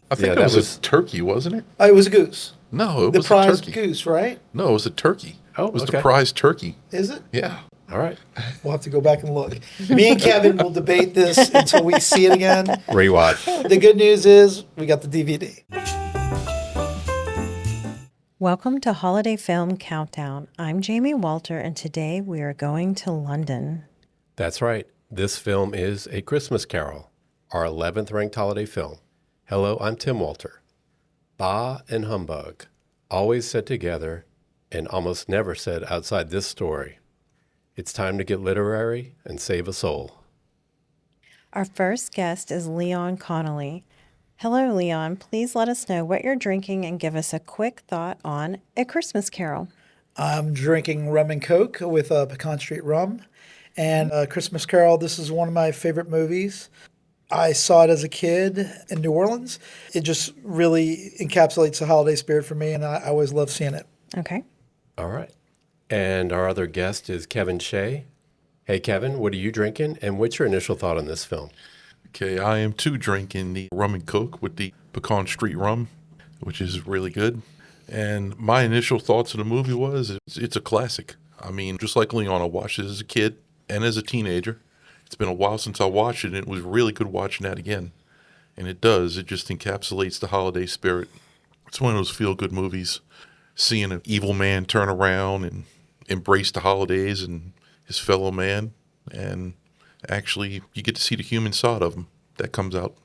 I think Yeah, that that was was. a turkey, wasn't it? It was a goose. No, it The was a prize turkey. goose, right? No, it was a turkey. Oh, It was the okay. prize turkey. Is it? Yeah. All right. We'll have to go back and look. Me and Kevin will debate this until we see it again. Rewatch. The good news is we got the DVD. Welcome to Holiday Film Countdown. I'm Jamie Walter, and today we are going to London. That's right. This film is A Christmas Carol, our 11th ranked holiday film. Hello, I'm Tim Walter. Bah and humbug, always said together and almost never said outside this story. It's time to get literary and save a soul. Our first guest is Leon Connelly. Hello, Leon. Please let us know what you're drinking and give us a quick thought on A Christmas Carol. I'm drinking rum and coke with Pecan Street rum. And Christmas Carol, this is one of my favorite movies. I saw it as a kid in New Orleans. It just really encapsulates the holiday spirit for me, and I always love seeing it. Okay. All right. And our other guest is Kevin Shea. Hey, Kevin, what are you drinking? And what's your initial thought on this film? Okay, I am too drinking the rum and coke with the Pecan Street rum, which is really good. And my initial thoughts of the movie was it's a classic. I mean, just like Leon, I watched it as a kid and as a teenager. It's been a while since I watched it, and it was really good watching that again. And it does. It just encapsulates the holiday spirit. It's one of those feel-good movies. Seeing an evil man turn around and embrace the holidays and his fellow man. And actually, you get to see the human side of him that comes out.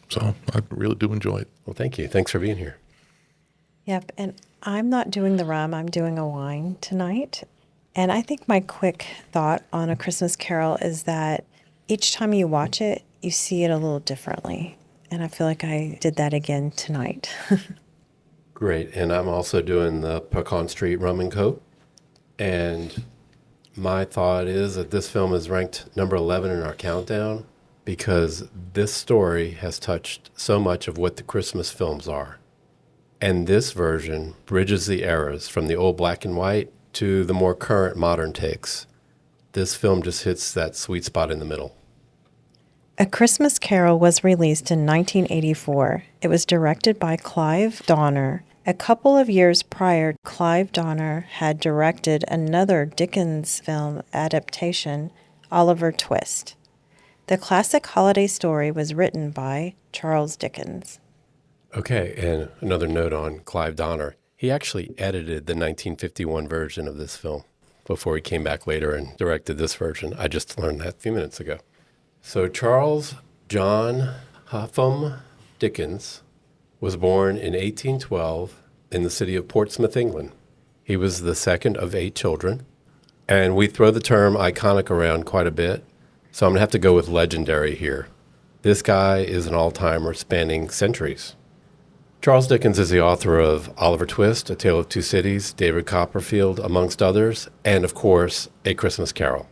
So I really do enjoy it. Well, thank you. Thanks for being here. Yep. And I'm not doing the rum, I'm doing a wine tonight. And I think my quick thought on A Christmas Carol is that each time you watch it, you see it a little differently. And I feel like I did that again tonight. Great. And I'm also doing the Pecan Street Rum and Coke. And my thought is that this film is ranked number 11 in our countdown because this story has touched so much of what the Christmas films are. And this version bridges the eras from the old black and white to the more current modern takes. This film just hits that sweet spot in the middle. A Christmas Carol was released in 1984. It was directed by Clive Donner. A couple of years prior, Clive Donner had directed another Dickens film adaptation, Oliver Twist. The classic holiday story was written by Charles Dickens. Okay, and another note on Clive Donner. He actually edited the 1951 version of this film before he came back later and directed this version. I just learned that a few minutes ago. So Charles John Huffam Dickens was born in 1812 in the city of Portsmouth, England. He was the second of 8 children, and we throw the term iconic around quite a bit, so I'm going to have to go with legendary here. This guy is an all-timer spanning centuries. Charles Dickens is the author of Oliver Twist, A Tale of Two Cities, David Copperfield, amongst others, and of course, A Christmas Carol.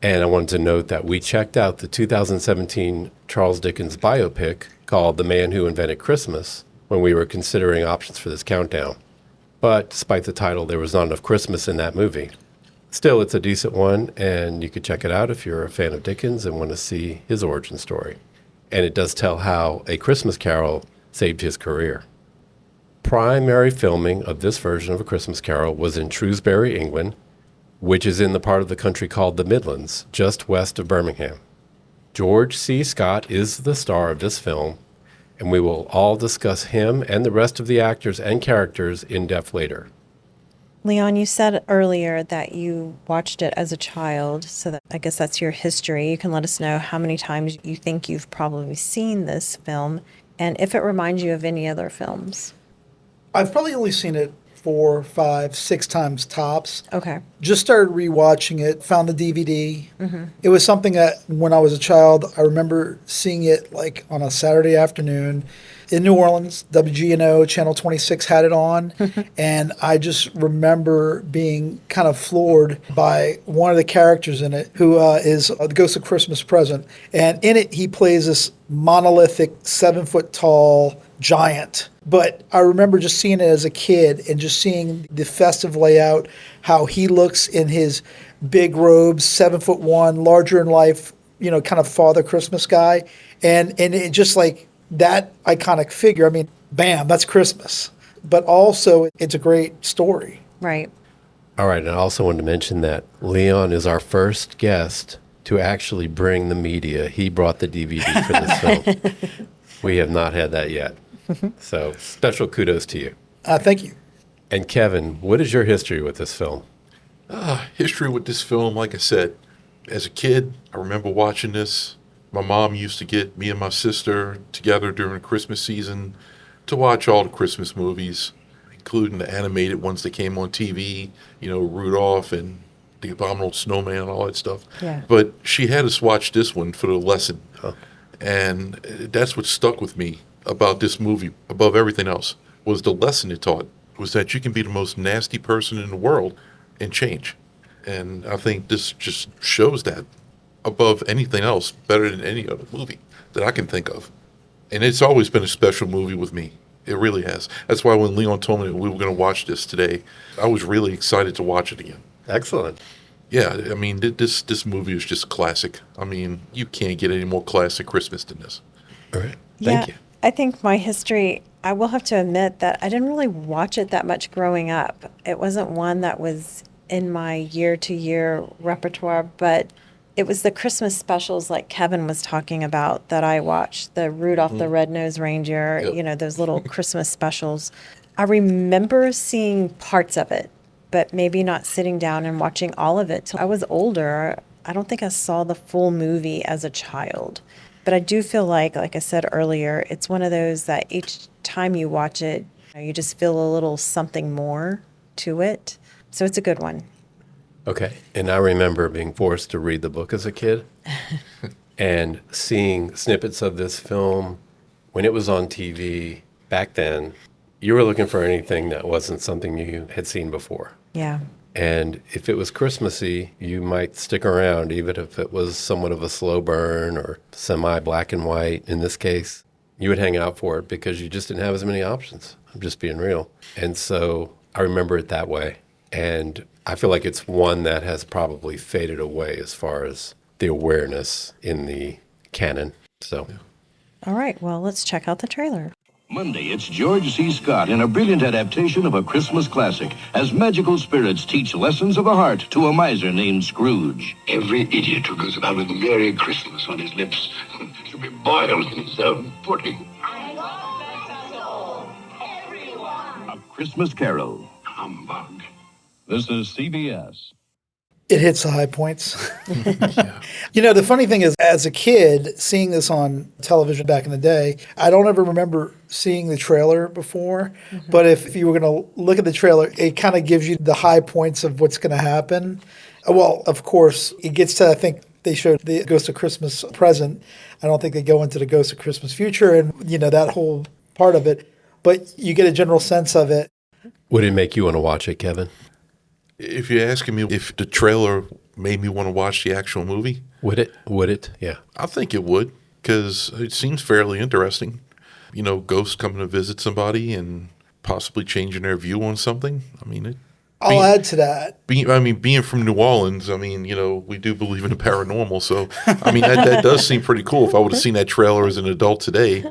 And I wanted to note that we checked out the 2017 Charles Dickens biopic called The Man Who Invented Christmas when we were considering options for this countdown. But despite the title, there was not enough Christmas in that movie. Still, it's a decent one, and you could check it out if you're a fan of Dickens and want to see his origin story. And it does tell how A Christmas Carol saved his career. Primary filming of this version of A Christmas Carol was in Shrewsbury, England, which is in the part of the country called the Midlands, just west of Birmingham. George C. Scott is the star of this film, and we will all discuss him and the rest of the actors and characters in depth later. Leon, you said earlier that you watched it as a child, so that I guess that's your history. You can let us know how many times you think you've probably seen this film, and if it reminds you of any other films. I've probably only seen it 4, 5, 6 times tops. Okay. Just started rewatching it, found the DVD. It was something that when I was a child, I remember seeing it like on a Saturday afternoon in New Orleans. WGNO Channel 26 had it on, and I just remember being kind of floored by one of the characters in it, who is the Ghost of Christmas Present. And in it, he plays this monolithic, 7-foot tall giant. But I remember just seeing it as a kid and just seeing the festive layout, how he looks in his big robes, 7'1", larger in life, kind of Father Christmas guy. And it just like that iconic figure, I mean, bam, that's Christmas. But also, it's a great story. Right. All right, and I also wanted to mention that Leon is our first guest to actually bring the media. He brought the DVD for this film. We have not had that yet. So special kudos to you. Thank you. And Kevin, what is your history with this film? History with this film, like I said, as a kid, I remember watching this. My mom used to get me and my sister together during Christmas season to watch all the Christmas movies, including the animated ones that came on TV, Rudolph and the Abominable Snowman and all that stuff. Yeah. But she had us watch this one for the lesson. And that's what stuck with me about this movie, above everything else, was the lesson it taught, was that you can be the most nasty person in the world and change. And I think this just shows that above anything else, better than any other movie that I can think of. And it's always been a special movie with me. It really has. That's why when Leon told me that we were going to watch this today, I was really excited to watch it again. Excellent. Yeah, I mean, this movie is just classic. I mean, you can't get any more classic Christmas than this. All right. Thank you. I think my history, I will have to admit that I didn't really watch it that much growing up. It wasn't one that was in my year-to-year repertoire, but it was the Christmas specials like Kevin was talking about that I watched, the Rudolph the Red-Nosed Reindeer, Yep. Those little Christmas specials. I remember seeing parts of it, but maybe not sitting down and watching all of it till I was older. I don't think I saw the full movie as a child. But I do feel like I said earlier, it's one of those that each time you watch it, you just feel a little something more to it. So it's a good one. Okay. And I remember being forced to read the book as a kid and seeing snippets of this film when it was on TV back then. You were looking for anything that wasn't something you had seen before. Yeah. And if it was Christmassy, you might stick around, even if it was somewhat of a slow burn or semi-black and white. In this case, you would hang out for it because you just didn't have as many options. I'm just being real. And so I remember it that way. And I feel like it's one that has probably faded away as far as the awareness in the canon. So, All right. Well, let's check out the trailer. Monday, it's George C. Scott in a brilliant adaptation of a Christmas classic as magical spirits teach lessons of the heart to a miser named Scrooge. Every idiot who goes about with Merry Christmas on his lips should be boiled in his own pudding. A Christmas Carol. Humbug. This is CBS. It hits the high points. The funny thing is, as a kid, seeing this on television back in the day, I don't ever remember seeing the trailer before. But if you were going to look at the trailer, it kind of gives you the high points of what's going to happen. Well, of course, it gets to, I think, they showed the Ghost of Christmas Present. I don't think they go into the Ghost of Christmas Future and, that whole part of it. But you get a general sense of it. would it make you want to watch it, Kevin? If you're asking me if the trailer made me want to watch the actual movie, Would it? Would it? Yeah. I think it would, because it seems fairly interesting. Ghosts coming to visit somebody and possibly changing their view on something. I mean, I'll add to that. being from New Orleans, we do believe in the paranormal. So, that does seem pretty cool. If I would have seen that trailer as an adult today,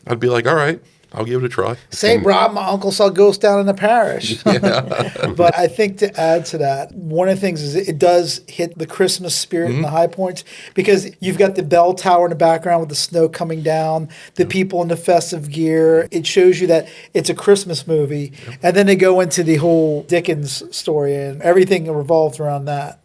I'd be like, all right, I'll give it a try. Say, Rob, my uncle saw ghosts down in the parish. But I think to add to that, one of the things is it does hit the Christmas spirit in the high points, because you've got the bell tower in the background with the snow coming down, the people in the festive gear. It shows you that it's a Christmas movie. And then they go into the whole Dickens story, and everything revolves around that.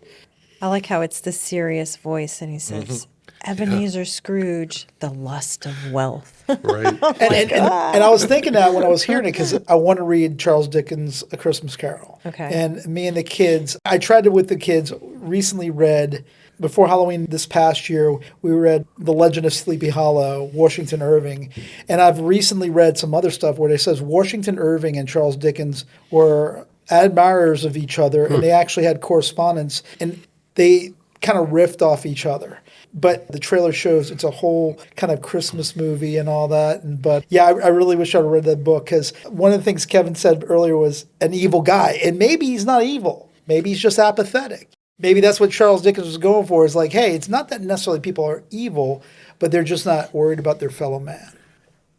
I like how it's the serious voice, and he says, Ebenezer Scrooge, the lust of wealth. Right. And I was thinking that when I was hearing it, because I want to read Charles Dickens' A Christmas Carol. Okay. And me and the kids, I tried to, with the kids, recently read, before Halloween this past year, we read The Legend of Sleepy Hollow, Washington Irving. And I've recently read some other stuff where it says Washington Irving and Charles Dickens were admirers of each other, and they actually had correspondence, and they kind of riffed off each other. But the trailer shows it's a whole kind of Christmas movie and all that. But yeah, I really wish I'd read that book, because one of the things Kevin said earlier was an evil guy. And maybe he's not evil. Maybe he's just apathetic. Maybe that's what Charles Dickens was going for, is like, hey, it's not that necessarily people are evil, but they're just not worried about their fellow man.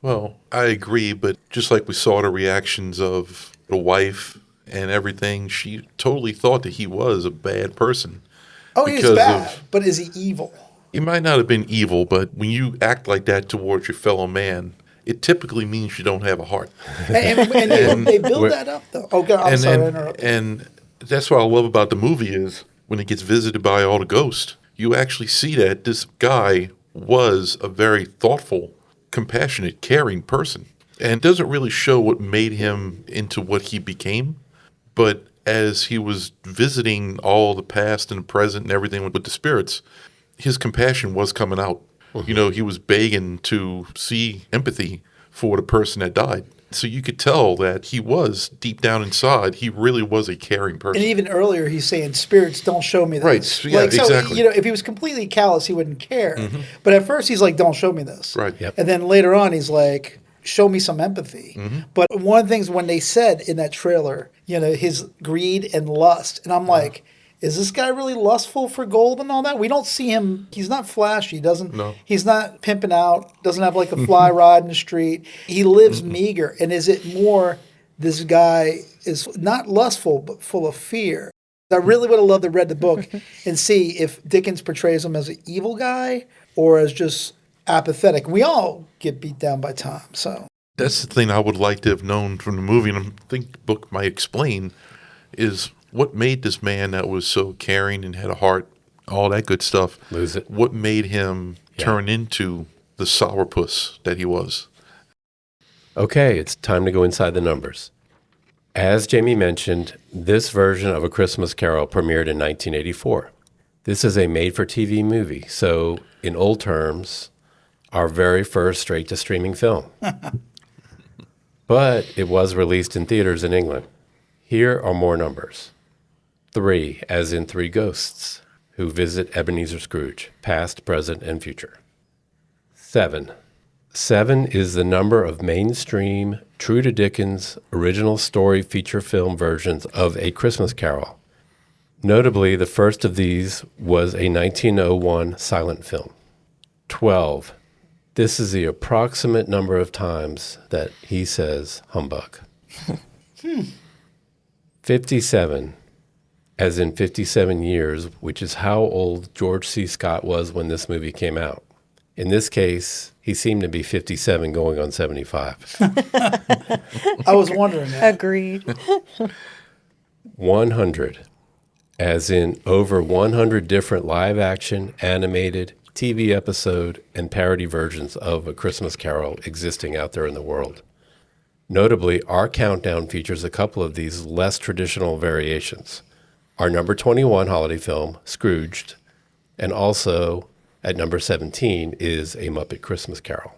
Well, I agree, but just like we saw the reactions of the wife and everything, she totally thought that he was a bad person. Oh, he's Because bad, of, but is he evil? he might not have been evil, but when you act like that towards your fellow man, it typically means you don't have a heart. And they build We're- that up, though. Oh, God, I'm sorry to interrupt. And that's what I love about the movie is when it gets visited by all the ghosts, you actually see that this guy was a very thoughtful, compassionate, caring person. And it doesn't really show what made him into what he became, but as he was visiting all the past and the present and everything with the spirits, his compassion was coming out. You know, he was begging to see empathy for the person that died. So you could tell that he was deep down inside, he really was a caring person. And even earlier, he's saying, "Spirits, don't show me this." Right, yeah, so, exactly. You know, if he was completely callous, he wouldn't care. But at first, he's like, "Don't show me this." Right. Yep. And then later on, he's like, "Show me some empathy." But one of the things when they said in that trailer, you know, his greed and lust, and I'm like, is this guy really lustful for gold and all that? We don't see him. He's not flashy. No. He's not pimping out. Doesn't have like a fly rod in the street. He lives meager. And is it more this guy is not lustful but full of fear? I really would have loved to read the book and see if Dickens portrays him as an evil guy or as just apathetic. We all get beat down by time. So That's the thing I would like to have known from the movie, and I think the book might explain, is what made this man that was so caring and had a heart, all that good stuff, Lose it. what made him Yeah. turn into the sourpuss that he was. Okay, it's time to go inside the numbers. As Jamie mentioned, this version of A Christmas Carol premiered in 1984. This is a made-for-TV movie, so in old terms, our very first straight-to-streaming film. But it was released in theaters in England. Here are more numbers. 3, as in 3 ghosts, who visit Ebenezer Scrooge, past, present, and future. 7. 7 is the number of mainstream, true to Dickens, original story feature film versions of A Christmas Carol. Notably, the first of these was a 1901 silent film. 12. This is the approximate number of times that he says humbug. 57, as in 57 years, which is how old George C. Scott was when this movie came out. In this case, he seemed to be 57 going on 75. I was wondering that. Agreed. 100, as in over 100 different live-action, animated, TV episode, and parody versions of A Christmas Carol existing out there in the world. Notably, our countdown features a couple of these less traditional variations. Our number 21 holiday film, Scrooged, and also at number 17 is A Muppet Christmas Carol.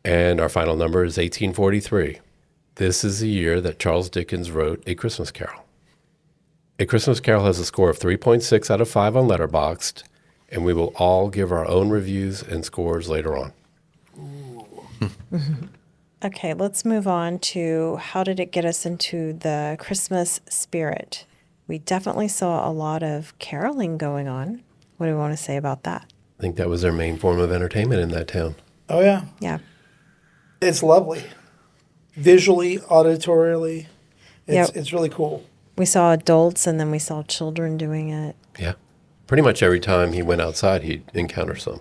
And our final number is 1843. This is the year that Charles Dickens wrote A Christmas Carol. A Christmas Carol has a score of 3.6 out of 5 on Letterboxd, and we will all give our own reviews and scores later on. Okay, let's move on to how did it get us into the Christmas spirit? We definitely saw a lot of caroling going on. What do we want to say about that? I think that was their main form of entertainment in that town. Oh, yeah. Yeah. It's lovely. Visually, auditorially. Yep. It's really cool. We saw adults and then we saw children doing it. Yeah. Pretty much every time he went outside, he'd encounter some.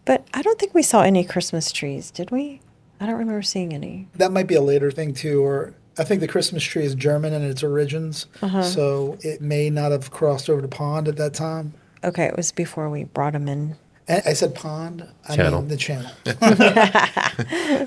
But I don't think we saw any Christmas trees, did we? I don't remember seeing any. That might be a later thing, too. Or I think the Christmas tree is German in its origins. So it may not have crossed over the pond at that time. Okay, it was before we brought them in. And I said pond. I Channel. mean the channel.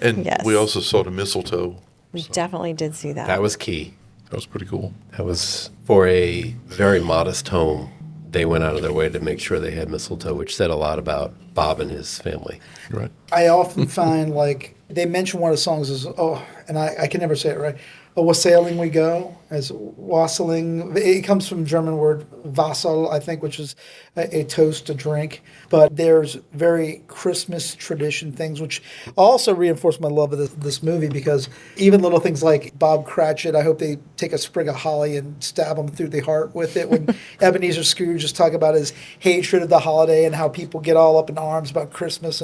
And Yes. we also saw the mistletoe. We definitely did see that. That was key. That was pretty cool. That was for a very modest home. They went out of their way to make sure they had mistletoe, which said a lot about Bob and his family. Right. I often find, like, they mention one of the songs is, and I can never say it right. wassailing we go, as wassailing. It comes from German word Wasser, I think, which is a toast, a drink. But there's very Christmas tradition things, which also reinforce my love of this movie, because even little things like Bob Cratchit, I hope they take a sprig of holly and stab him through the heart with it. When Ebenezer Scrooge just talk about his hatred of the holiday and how people get all up in arms about Christmas.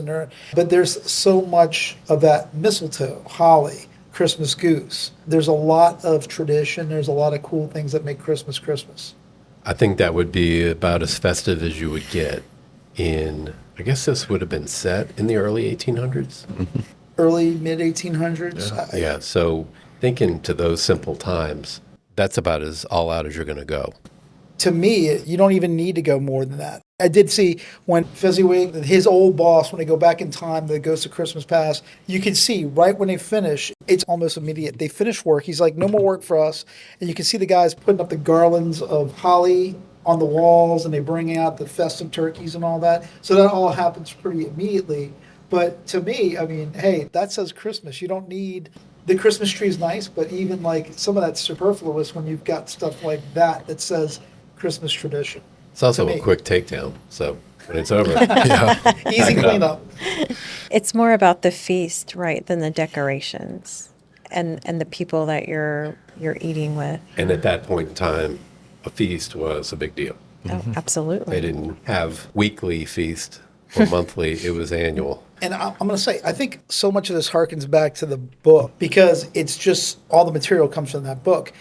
But there's so much of that mistletoe, holly, Christmas goose. There's a lot of tradition. There's a lot of cool things that make Christmas Christmas. I think that would be about as festive as you would get in, I guess this would have been set in the early 1800s. Early, mid 1800s. Yeah, so thinking to those simple times, that's about as all out as you're going to go. To me, you don't even need to go more than that. I did see when Fezziwig, his old boss, when they go back in time, the Ghost of Christmas Past, you can see right when they finish, it's almost immediate. They finish work. He's like, no more work for us. And you can see the guys putting up the garlands of holly on the walls, and they bring out the festive turkeys and all that. So that all happens pretty immediately. But to me, I mean, hey, that says Christmas. You don't need, the Christmas tree is nice, but even like some of that's superfluous when you've got stuff like that says Christmas tradition. It's also a quick takedown, so when it's over, Easy cleanup. It's more about the feast, right, than the decorations and the people that you're eating with. And at that point in time, a feast was a big deal. Oh, absolutely. They didn't have weekly feast or monthly, it was annual. And I'm going to say, I think so much of this harkens back to the book, because it's just all the material comes from that book.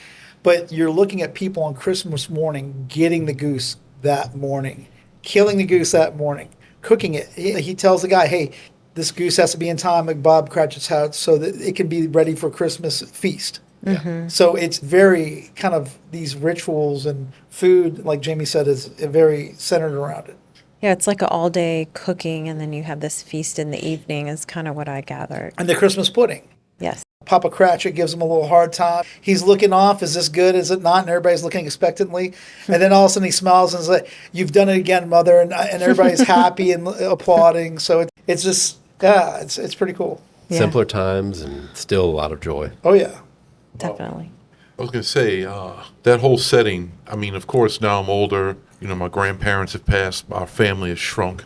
But you're looking at people on Christmas morning getting the goose that morning, killing the goose that morning, cooking it. He tells the guy, hey, this goose has to be in time at Bob Cratchit's house so that it can be ready for Christmas feast. Mm-hmm. So it's very kind of these rituals, and food, like Jamie said, is very centered around it. Yeah, it's like an all-day cooking, and then you have this feast in the evening is kind of what I gathered. And the Christmas pudding. Yes. Papa Cratchit gives him a little hard time. He's looking off. Is this good? Is it not? And everybody's looking expectantly. And then all of a sudden he smiles and says, you've done it again, Mother. And everybody's happy and applauding. So it's just, it's pretty cool. Yeah. Simpler times and still a lot of joy. Oh, yeah. Definitely. I was going to say, that whole setting, I mean, of course, now I'm older. You know, my grandparents have passed. Our family has shrunk.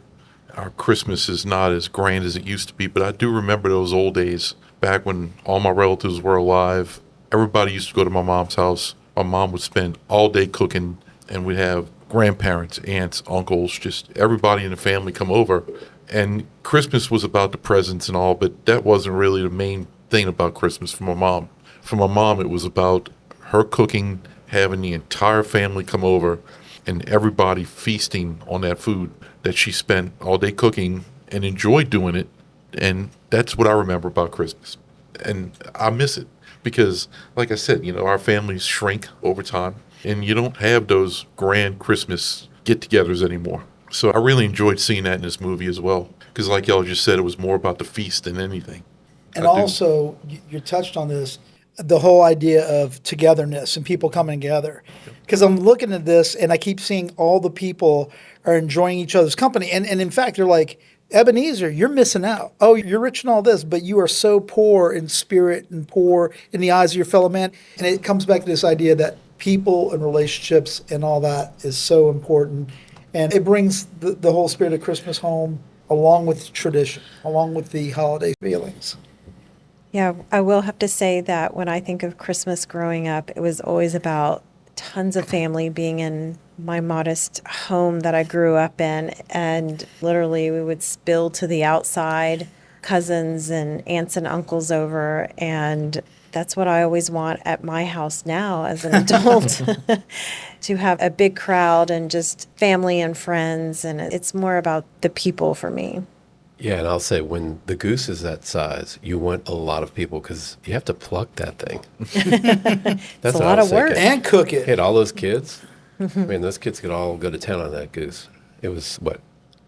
Our Christmas is not as grand as it used to be. But I do remember those old days back when all my relatives were alive. Everybody used to go to my mom's house. My mom would spend all day cooking, and we'd have grandparents, aunts, uncles, just everybody in the family come over. And Christmas was about the presents and all, but that wasn't really the main thing about Christmas for my mom. For my mom, it was about her cooking, having the entire family come over, and everybody feasting on that food that she spent all day cooking and enjoyed doing it. And that's what I remember about Christmas. And I miss it because, like I said, you know, our families shrink over time, and you don't have those grand Christmas get-togethers anymore. So I really enjoyed seeing that in this movie as well, because like y'all just said, it was more about the feast than anything. And also, you touched on this, the whole idea of togetherness and people coming together. Because I'm looking at this, and I keep seeing all the people are enjoying each other's company. And in fact, they're like, Ebenezer, you're missing out. Oh, you're rich in all this, but you are so poor in spirit and poor in the eyes of your fellow man. And it comes back to this idea that people and relationships and all that is so important. And it brings the whole spirit of Christmas home, along with tradition, along with the holiday feelings. Yeah, I will have to say that when I think of Christmas growing up, it was always about tons of family being in my modest home that I grew up in, and literally we would spill to the outside, cousins and aunts and uncles over, and that's what I always want at my house now as an adult, to have a big crowd and just family and friends, and it's more about the people for me. Yeah, and I'll say when the goose is that size, you want a lot of people because you have to pluck that thing. That's a lot of work. And cook it. Hit all those kids. Man, those kids could all go to town on that goose. It was,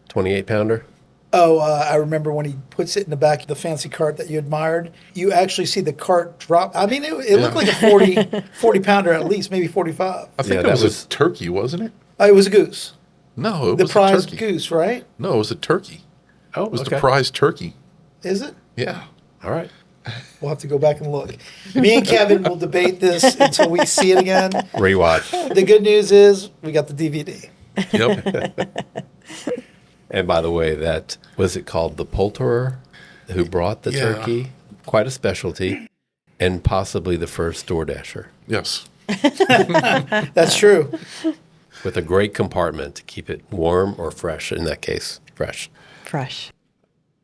28-pounder? Oh, I remember when he puts it in the back of the fancy cart that you admired. You actually see the cart drop. I mean, it looked like a 40 pounder at least, maybe 45. I think Yeah, it that was was- a turkey, wasn't it? It was a goose. No, it The was a prize turkey. goose, right? No, it was a turkey. Oh, It was okay. the prize turkey. Is it? Yeah. All right. We'll have to go back and look. Me and Kevin will debate this until we see it again. Rewatch. The good news is we got the DVD. Yep. And by the way, that was it called the poulterer who brought the Yeah. turkey? Quite a specialty, and possibly the first DoorDasher Yes. That's true. with a great compartment to keep it warm or fresh. In that case, fresh. Fresh.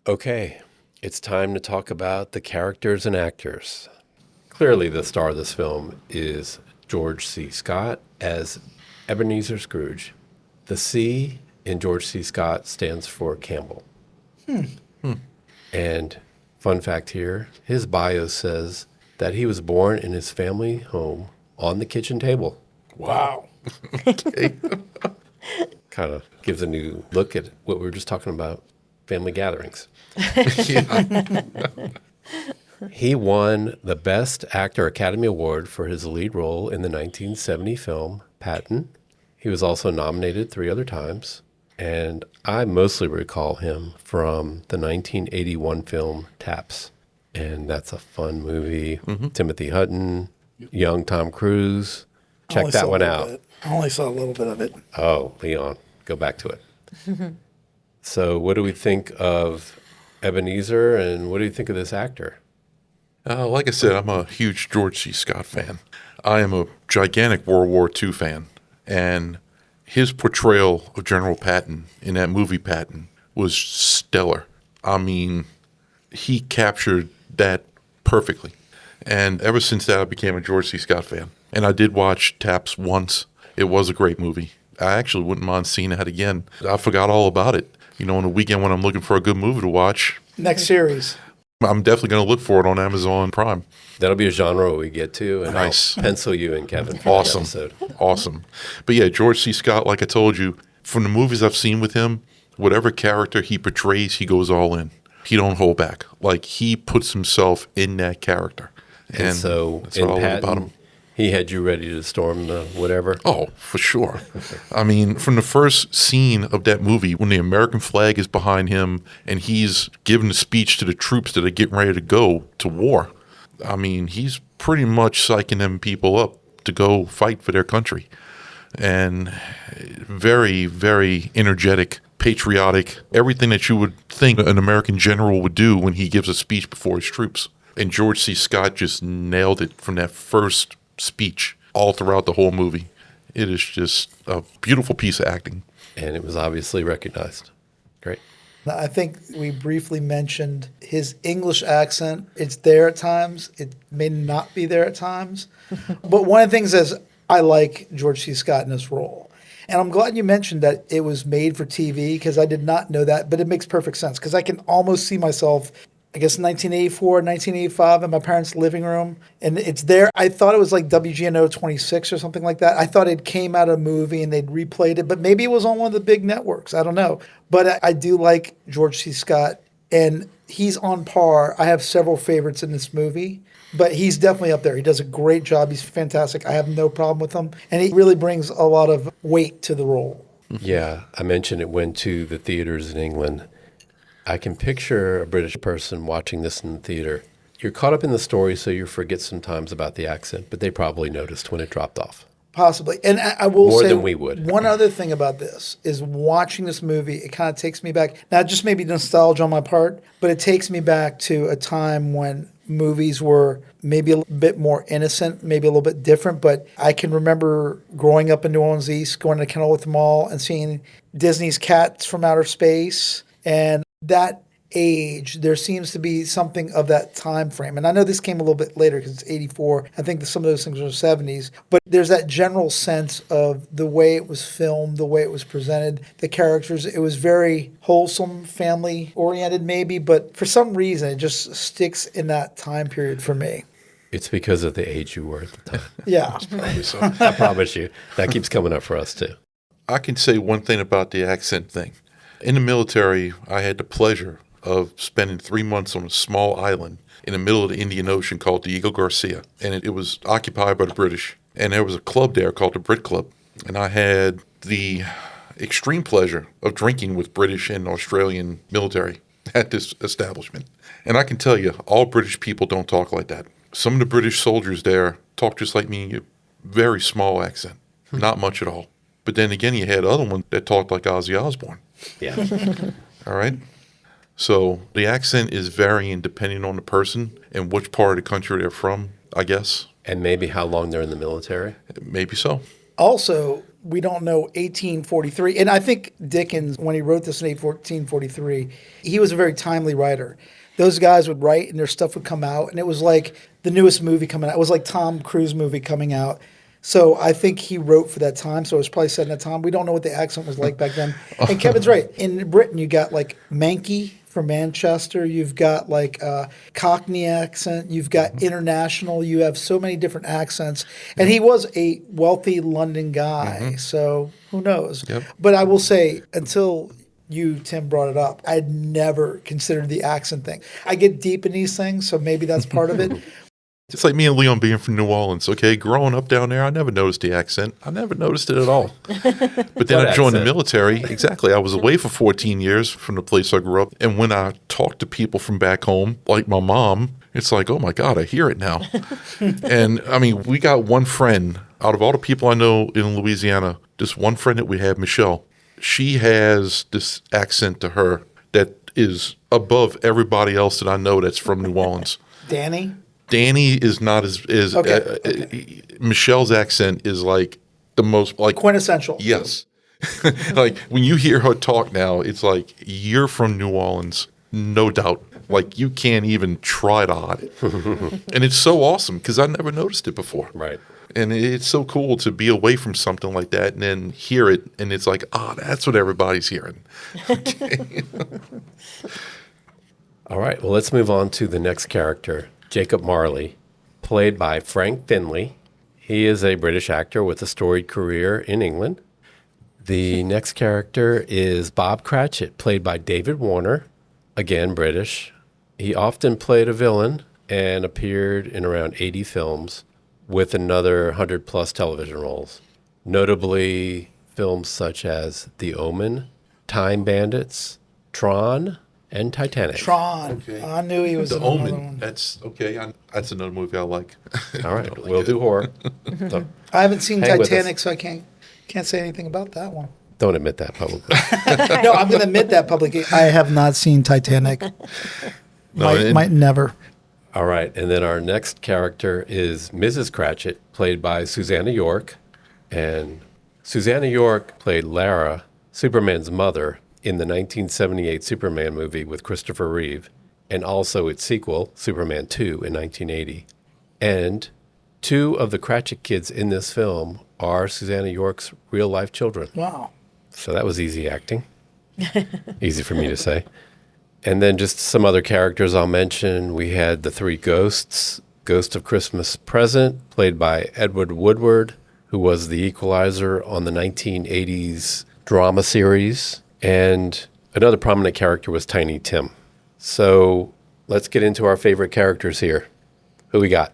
Okay, it's time to talk about the characters and actors. Clearly, the star of this film is George C. Scott as Ebenezer Scrooge. The C in George C. Scott stands for Campbell. And fun fact here, his bio says that he was born in his family home on the kitchen table. Wow. Kind of gives a new look at what we were just talking about, family gatherings. Yeah. He won the Best Actor Academy Award for his lead role in the 1970 film Patton. He was also nominated 3 other times, and I mostly recall him from the 1981 film Taps. And that's a fun movie. Timothy Hutton, young Tom Cruise. Check Only that saw a one little out. bit. I only saw a little bit of it. Oh, Leon, go back to it. So what do we think of Ebenezer, and what do you think of this actor? Like I said, I'm a huge George C. Scott fan. I am a gigantic World War II fan. And his portrayal of General Patton in that movie Patton was stellar. I mean, he captured that perfectly. And ever since that, I became a George C. Scott fan. And I did watch Taps once. It was a great movie. I actually wouldn't mind seeing that again. I forgot all about it. You know, on the weekend when I'm looking for a good movie to watch, Next series. I'm definitely going to look for it on Amazon Prime. That'll be a genre we get to, and Nice. I'll pencil you in, Kevin, for Awesome. that episode. Awesome. But yeah, George C. Scott, like I told you, from the movies I've seen with him, whatever character he portrays, he goes all in. He don't hold back. Like, he puts himself in that character. And so that's in what I love about Patton, him. he had you ready to storm the whatever. Oh, for sure. I mean, from the first scene of that movie, when the American flag is behind him and he's giving a speech to the troops that are getting ready to go to war, I mean, he's pretty much psyching them people up to go fight for their country. And very, very energetic, patriotic, everything that you would think an American general would do when he gives a speech before his troops. And George C. Scott just nailed it from that first speech all throughout the whole movie. It is just a beautiful piece of acting. And it was obviously recognized. Great. I think we briefly mentioned his English accent. It's there at times. It may not be there at times. But one of the things is I like George C. Scott in this role. And I'm glad you mentioned that it was made for TV because I did not know that, but it makes perfect sense because I can almost see myself, I guess, 1984, 1985 in my parents' living room. And it's there. I thought it was like WGNO 26 or something like that. I thought it came out of a movie and they'd replayed it, but maybe it was on one of the big networks. I don't know. But I do like George C. Scott, and he's on par. I have several favorites in this movie, but he's definitely up there. He does a great job. He's fantastic. I have no problem with him. And he really brings a lot of weight to the role. Yeah, I mentioned it went to the theaters in England. I can picture a British person watching this in the theater. You're caught up in the story, so you forget sometimes about the accent, but they probably noticed when it dropped off. Possibly. And I will More say than we would. one other thing about this is watching this movie, it kind of takes me back, not just maybe nostalgia on my part, but it takes me back to a time when movies were maybe a bit more innocent, maybe a little bit different. But I can remember growing up in New Orleans East, going to Connelly Mall and seeing Disney's Cats from Outer Space. And that age, there seems to be something of that time frame. And I know this came a little bit later because it's 84. I think that some of those things are 70s. But there's that general sense of the way it was filmed, the way it was presented, the characters. It was very wholesome, family-oriented maybe. But for some reason, it just sticks in that time period for me. It's because of the age you were at the time. Yeah. Probably so. I promise you. That keeps coming up for us, too. I can say one thing about the accent thing. In the military, I had the pleasure of spending 3 months on a small island in the middle of the Indian Ocean called Diego Garcia. And it was occupied by the British. And there was a club there called the Brit Club. And I had the extreme pleasure of drinking with British and Australian military. at this establishment. And I can tell you, all British people don't talk like that. Some of the British soldiers there talk just like me, a very small accent, not much at all. But then again, you had other ones that talked like Ozzy Osbourne. Yeah. All right? So the accent is varying depending on the person and which part of the country they're from, I guess. And maybe how long they're in the military. Maybe so. Also, we don't know 1843. And I think Dickens, when he wrote this in 1843, he was a very timely writer. Those guys would write and their stuff would come out. And it was like the newest movie coming out. It was like Tom Cruise movie coming out. So I think he wrote for that time. So it was probably set in that time. We don't know what the accent was like back then. And Kevin's right. In Britain, you got like Mankey from Manchester. You've got like Cockney accent. You've got international. You have so many different accents. And he was a wealthy London guy. So who knows? Yep. But I will say, until you, Tim, brought it up, I'd never considered the accent thing. I get deep in these things, so maybe that's part of it. It's like me and Leon being from New Orleans, okay? Growing up down there, I never noticed the accent. I never noticed it at all. But then I joined the military. Exactly. I was away for 14 years from the place I grew up. And when I talk to people from back home, like my mom, it's like, oh my God, I hear it now. And I mean, we got one friend out of all the people I know in Louisiana, just one friend that we have, Michelle. She has this accent to her that is above everybody else that I know that's from New Orleans. Danny? Danny is not as Okay. Michelle's accent is like the most like Quintessential. yes. Like when you hear her talk now, it's like you're from New Orleans, no doubt. Like you can't even try to hide it. And it's so awesome because I never noticed it before. Right. And it's so cool to be away from something like that and then hear it and it's like, that's what everybody's hearing. Okay. All right. Well, let's move on to the next character. Jacob Marley, played by Frank Finlay. He is a British actor with a storied career in England. The next character is Bob Cratchit, played by David Warner, again British. He often played a villain and appeared in around 80 films with another 100-plus television roles, notably films such as The Omen, Time Bandits, Tron, and Titanic. Tron. Okay. I knew he was The in another Omen. one. That's okay. That's another movie I like. All right, we'll do horror. So, I haven't seen Hang with Titanic, so I can't say anything about that one. don't admit that publicly. No, I'm going to admit that publicly. I have not seen Titanic. Might never. All right, and then our next character is Mrs. Cratchit, played by Susanna York. And Susanna York played Lara, Superman's mother, in the 1978 Superman movie with Christopher Reeve, and also its sequel, Superman 2, in 1980. And two of the Cratchit kids in this film are Susanna York's real-life children. Wow. So that was easy acting. Easy for me to say. And then just some other characters I'll mention. We had the three ghosts. Ghost of Christmas Present, played by Edward Woodward, who was the equalizer on the 1980s drama series. And another prominent character was Tiny Tim. So let's get into our favorite characters here. Who we got?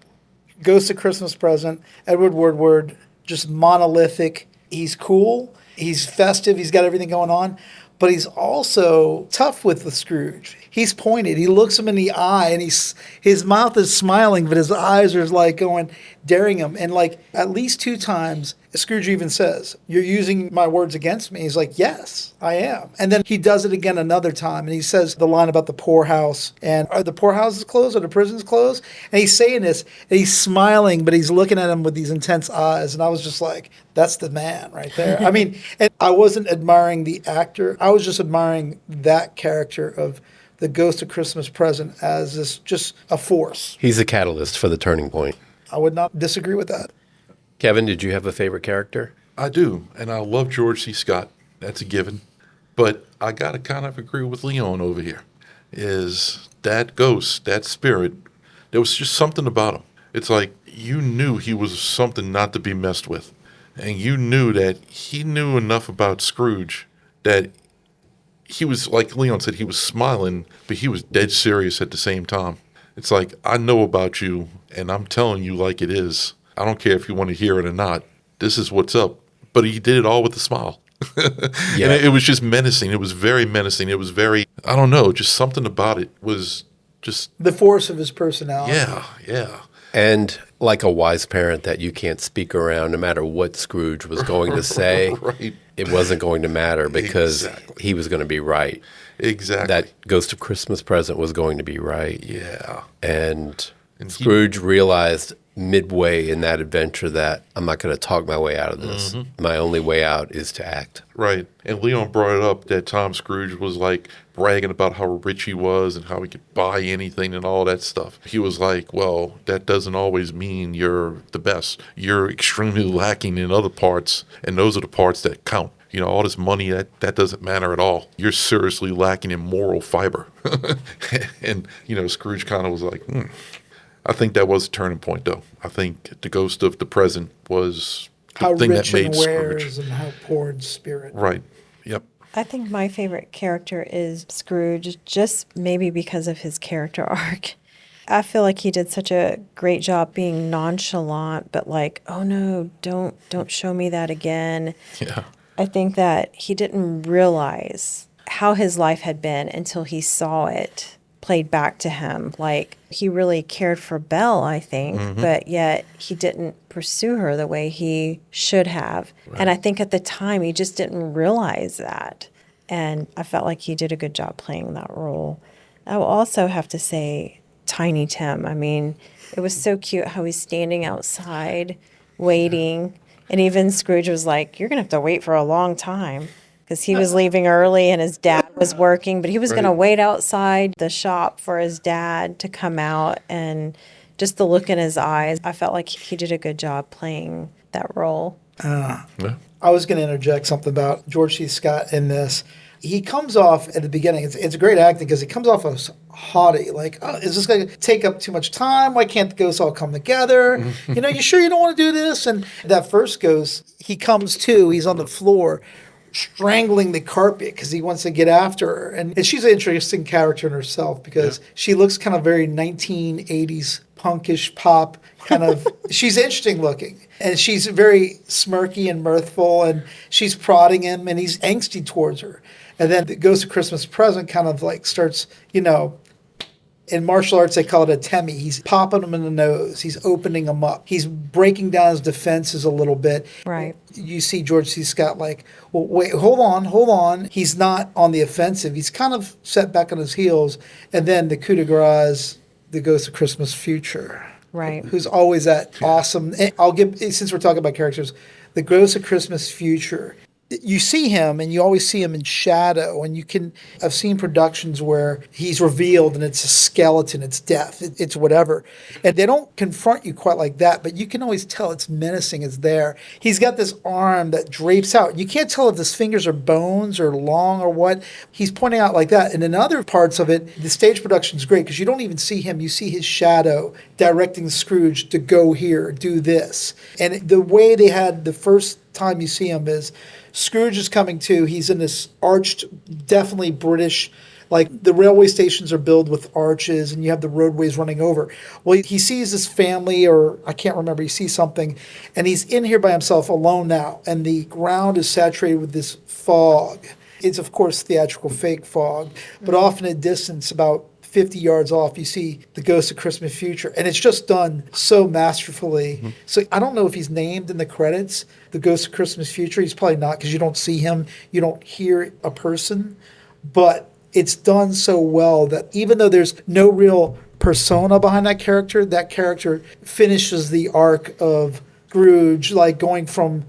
Ghost of Christmas Present, Edward Woodward, just monolithic. He's cool. He's festive. He's got everything going on. But he's also tough with the Scrooge. He's pointed. He looks him in the eye, and his mouth is smiling, but his eyes are like going, daring him. And like at least two times, Scrooge even says, "You're using my words against me." He's like, "Yes, I am." And then he does it again another time, and he says the line about the poorhouse. And are the poorhouses closed? Are the prisons closed? And he's saying this, and he's smiling, but he's looking at him with these intense eyes. And I was just like, that's the man right there. I mean, and I wasn't admiring the actor. I was just admiring that character of the Ghost of Christmas Present as this just a force. He's a catalyst for the turning point. I would not disagree with that. Kevin, did you have a favorite character? I do, and I love George C. Scott. That's a given. But I got to kind of agree with Leon over here. Is that ghost, that spirit, there was just something about him. It's like you knew he was something not to be messed with. And you knew that he knew enough about Scrooge that he was, like Leon said, he was smiling, but he was dead serious at the same time. It's like, I know about you, and I'm telling you like it is. I don't care if you want to hear it or not. This is what's up. But he did it all with a smile. Yeah. And it was just menacing. It was very menacing. It was very, I don't know, just something about it was just, The force of his personality. yeah. And like a wise parent that you can't speak around, no matter what Scrooge was going to say, Right. it wasn't going to matter because Exactly. he was going to be right. Exactly. That Ghost of Christmas Present was going to be right. Yeah. And And he- Scrooge realized midway in that adventure that I'm not going to talk my way out of this. Mm-hmm. My only way out is to act. Right. And Leon brought it up that Tom Scrooge was like bragging about how rich he was and how he could buy anything and all that stuff. He was like, well, that doesn't always mean you're the best. You're extremely lacking in other parts, and those are the parts that count. You know, all this money, that doesn't matter at all. You're seriously lacking in moral fiber. And, you know, Scrooge kind of was like, I think that was a turning point, though. I think the Ghost of the Present was the How thing rich that in made wares Scrooge. and how poor in spirit. Right. Yep. I think my favorite character is Scrooge, just maybe because of his character arc. I feel like he did such a great job being nonchalant, but like, oh no, don't show me that again. Yeah. I think that he didn't realize how his life had been until he saw it played back to him. Like, he really cared for Belle, I think, but yet he didn't pursue her the way he should have. And I think at the time he just didn't realize that. And I felt like he did a good job playing that role. I will also have to say Tiny Tim. I mean, it was so cute how he's standing outside waiting. And even Scrooge was like, you're going to have to wait for a long time. Because he was leaving early and his dad was working, but he was going to wait outside the shop for his dad to come out. And just the look in his eyes, I felt like he did a good job playing that role. Yeah. I was going to interject something about George C. Scott in this. He comes off at the beginning, it's great acting because he comes off as haughty, like, oh, is this going to take up too much time? Why can't the ghosts all come together? You know, you sure you don't want to do this? And that first ghost, he comes to, he's on the floor strangling the carpet because he wants to get after her. And she's an interesting character in herself because she looks kind of very 1980s punkish pop kind of. She's interesting looking. And she's very smirky and mirthful, and she's prodding him, and he's angsty towards her. And then the Ghost of Christmas Present kind of like starts, you know, in martial arts, they call it a temi. He's popping him in the nose. He's opening him up. He's breaking down his defenses a little bit. Right. You see George C. Scott like, well, wait, hold on. He's not on the offensive. He's kind of set back on his heels. And then the coup de grace, the Ghost of Christmas Future. Right. Who's always that awesome. And I'll give, since we're talking about characters, the Ghost of Christmas Future. You see him, and you always see him in shadow, and I've seen productions where he's revealed and it's a skeleton, it's death, it's whatever. And they don't confront you quite like that, but you can always tell it's menacing, it's there. He's got this arm that drapes out. You can't tell if his fingers are bones or long or what. He's pointing out like that. And in other parts of it, the stage production is great because you don't even see him. You see his shadow directing Scrooge to go here, do this. And the way they had the first time you see him is Scrooge is coming to. He's in this arched, definitely British, like the railway stations are built with arches and you have the roadways running over. Well, he sees this family, or I can't remember, he sees something, and he's in here by himself alone now, and the ground is saturated with this fog. It's, of course, theatrical fake fog, but off in a distance, about 50 yards off, you see the Ghost of Christmas Future. And it's just done so masterfully. Mm-hmm. So I don't know if he's named in the credits, the Ghost of Christmas Future. He's probably not because you don't see him. You don't hear a person. But it's done so well that even though there's no real persona behind that character finishes the arc of Scrooge, like going from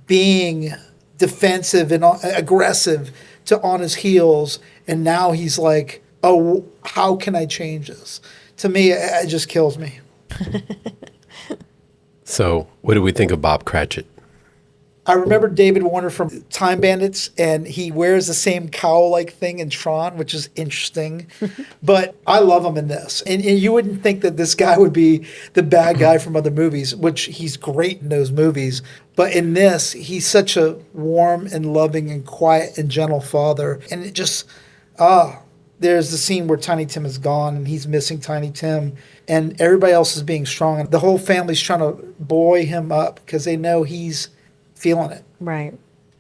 being defensive and aggressive to on his heels. And now he's like, oh, how can I change this? To me, it just kills me. So, what do we think of Bob Cratchit? I remember David Warner from Time Bandits, and he wears the same cowl-like thing in Tron, which is interesting. But I love him in this. And you wouldn't think that this guy would be the bad guy from other movies, which he's great in those movies. But in this, he's such a warm and loving and quiet and gentle father. And it just, there's the scene where Tiny Tim is gone and he's missing Tiny Tim and everybody else is being strong. And the whole family's trying to buoy him up because they know he's feeling it. Right.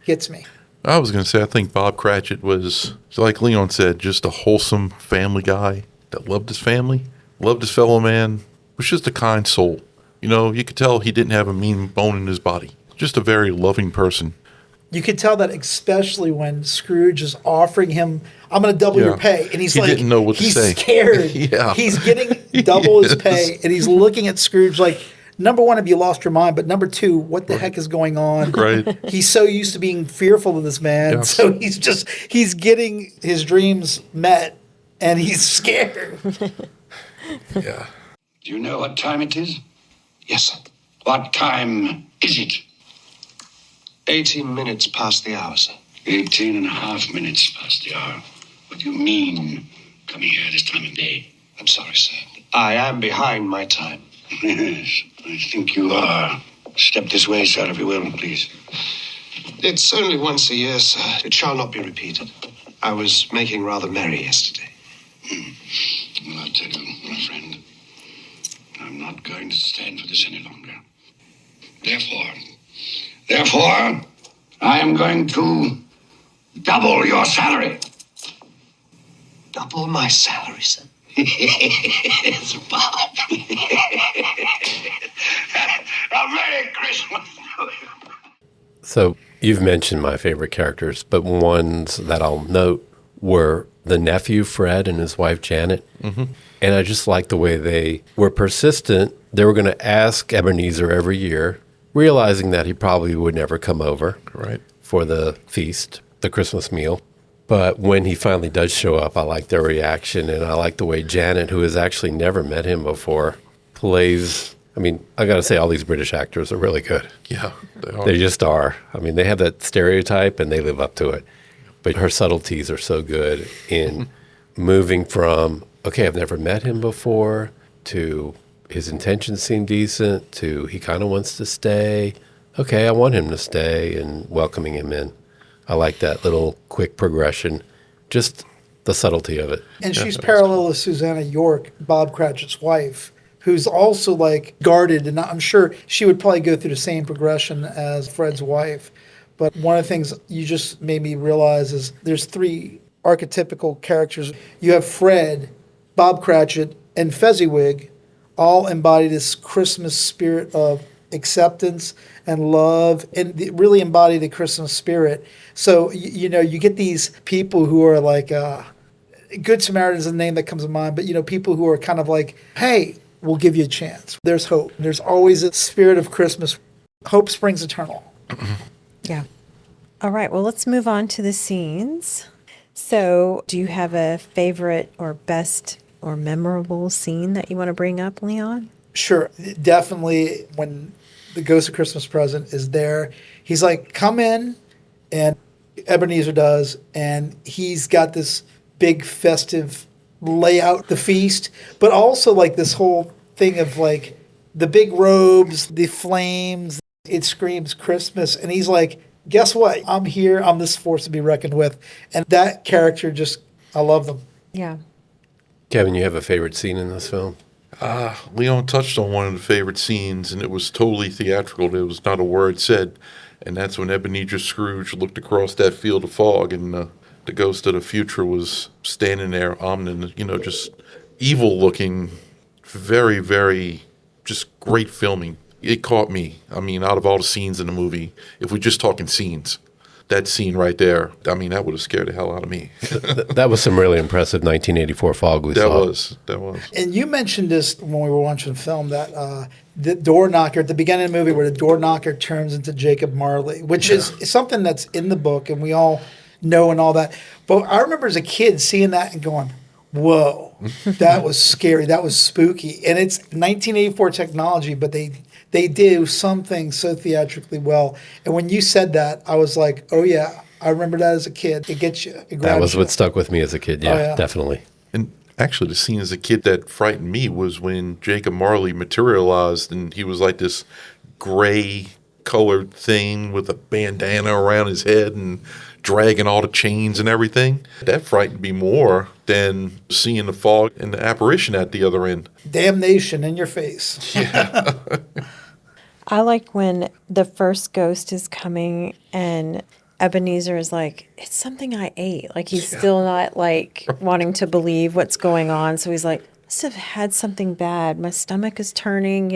Gets me. I was going to say, I think Bob Cratchit was, like Leon said, just a wholesome family guy that loved his family, loved his fellow man, was just a kind soul. You know, you could tell he didn't have a mean bone in his body. Just a very loving person. You could tell that especially when Scrooge is offering him, I'm going to double your pay. And he's He like, didn't know what to he's say. scared. Yeah. He's getting double his Yes. pay. And he's looking at Scrooge like, number one, have you lost your mind? But number two, what the heck is going on? Right. He's so used to being fearful of this man. Yeah. So he's getting his dreams met and he's scared. Yeah. Do you know what time it is? Yes, sir. What time is it? 18 minutes past the hour, sir. 18 and a half minutes past the hour. What do you mean, coming here this time of day? I'm sorry, sir. I am behind my time. Yes, I think you are. Step this way, sir, if you will, please. It's only once a year, sir. It shall not be repeated. I was making rather merry yesterday. Well, I'll tell you, my friend, I'm not going to stand for this any longer. Therefore, I am going to double your salary. Double my salary, sir. Yes, Bob. A Merry Christmas to you. So you've mentioned my favorite characters, but ones that I'll note were the nephew, Fred, and his wife, Janet. Mm-hmm. And I just like the way they were persistent. They were going to ask Ebenezer every year, realizing that he probably would never come over Right. for the feast, the Christmas meal. But when he finally does show up, I like their reaction, and I like the way Janet, who has actually never met him before, plays. I mean, I got to say, all these British actors are really good. Yeah. They are. They just are. I mean, they have that stereotype, and they live up to it. But her subtleties are so good in moving from, okay, I've never met him before, to his intentions seem decent, to he kind of wants to stay. Okay, I want him to stay, and welcoming him in. I like that little quick progression, just the subtlety of it. And she's parallel to Susanna York, Bob Cratchit's wife, who's also like guarded. And I'm sure she would probably go through the same progression as Fred's wife. But one of the things you just made me realize is there's three archetypical characters. You have Fred, Bob Cratchit, and Fezziwig all embody this Christmas spirit of acceptance and love, and really embody the Christmas spirit. So, you know, you get these people who are like, Good Samaritan is the name that comes to mind, but, you know, people who are kind of like, hey, we'll give you a chance. There's hope. There's always a spirit of Christmas. Hope springs eternal. Yeah. All right. Well, let's move on to the scenes. So, do you have a favorite or best or memorable scene that you want to bring up, Leon? Sure. Definitely when the Ghost of Christmas Present is there, he's like, come in, and Ebenezer does, and he's got this big festive layout, the feast, but also like this whole thing of like the big robes, the flames, it screams Christmas. And he's like, guess what? I'm here. I'm this force to be reckoned with. And that character just, I love them. Yeah. Kevin, you have a favorite scene in this film? Leon touched on one of the favorite scenes, and it was totally theatrical. There was not a word said. And that's when Ebenezer Scrooge looked across that field of fog, and the ghost of the future was standing there, ominous, you know, just evil looking, very, very, just great filming. It caught me. I mean, out of all the scenes in the movie, if we're just talking scenes, that scene right there, I mean, that would have scared the hell out of me. That was some really impressive 1984 fog we saw. That was. And you mentioned this when we were watching the film, that the door knocker at the beginning of the movie where the door knocker turns into Jacob Marley, which is something that's in the book and we all know and all that. But I remember as a kid seeing that and going, whoa, that was scary. That was spooky. And it's 1984 technology, but they do something so theatrically well. And when you said that, I was like, oh, yeah, I remember that as a kid. It gets you. It That was grabs you. what stuck with me as a kid. Yeah, yeah. definitely. And actually, the scene as a kid that frightened me was when Jacob Marley materialized, and he was like this gray colored thing with a bandana around his head and dragging all the chains and everything. That frightened me more than seeing the fog and the apparition at the other end. Damnation in your face. I like when the first ghost is coming and Ebenezer is like, it's something I ate. Like, he's still not, like, wanting to believe what's going on. So he's like, must have had something bad. My stomach is turning,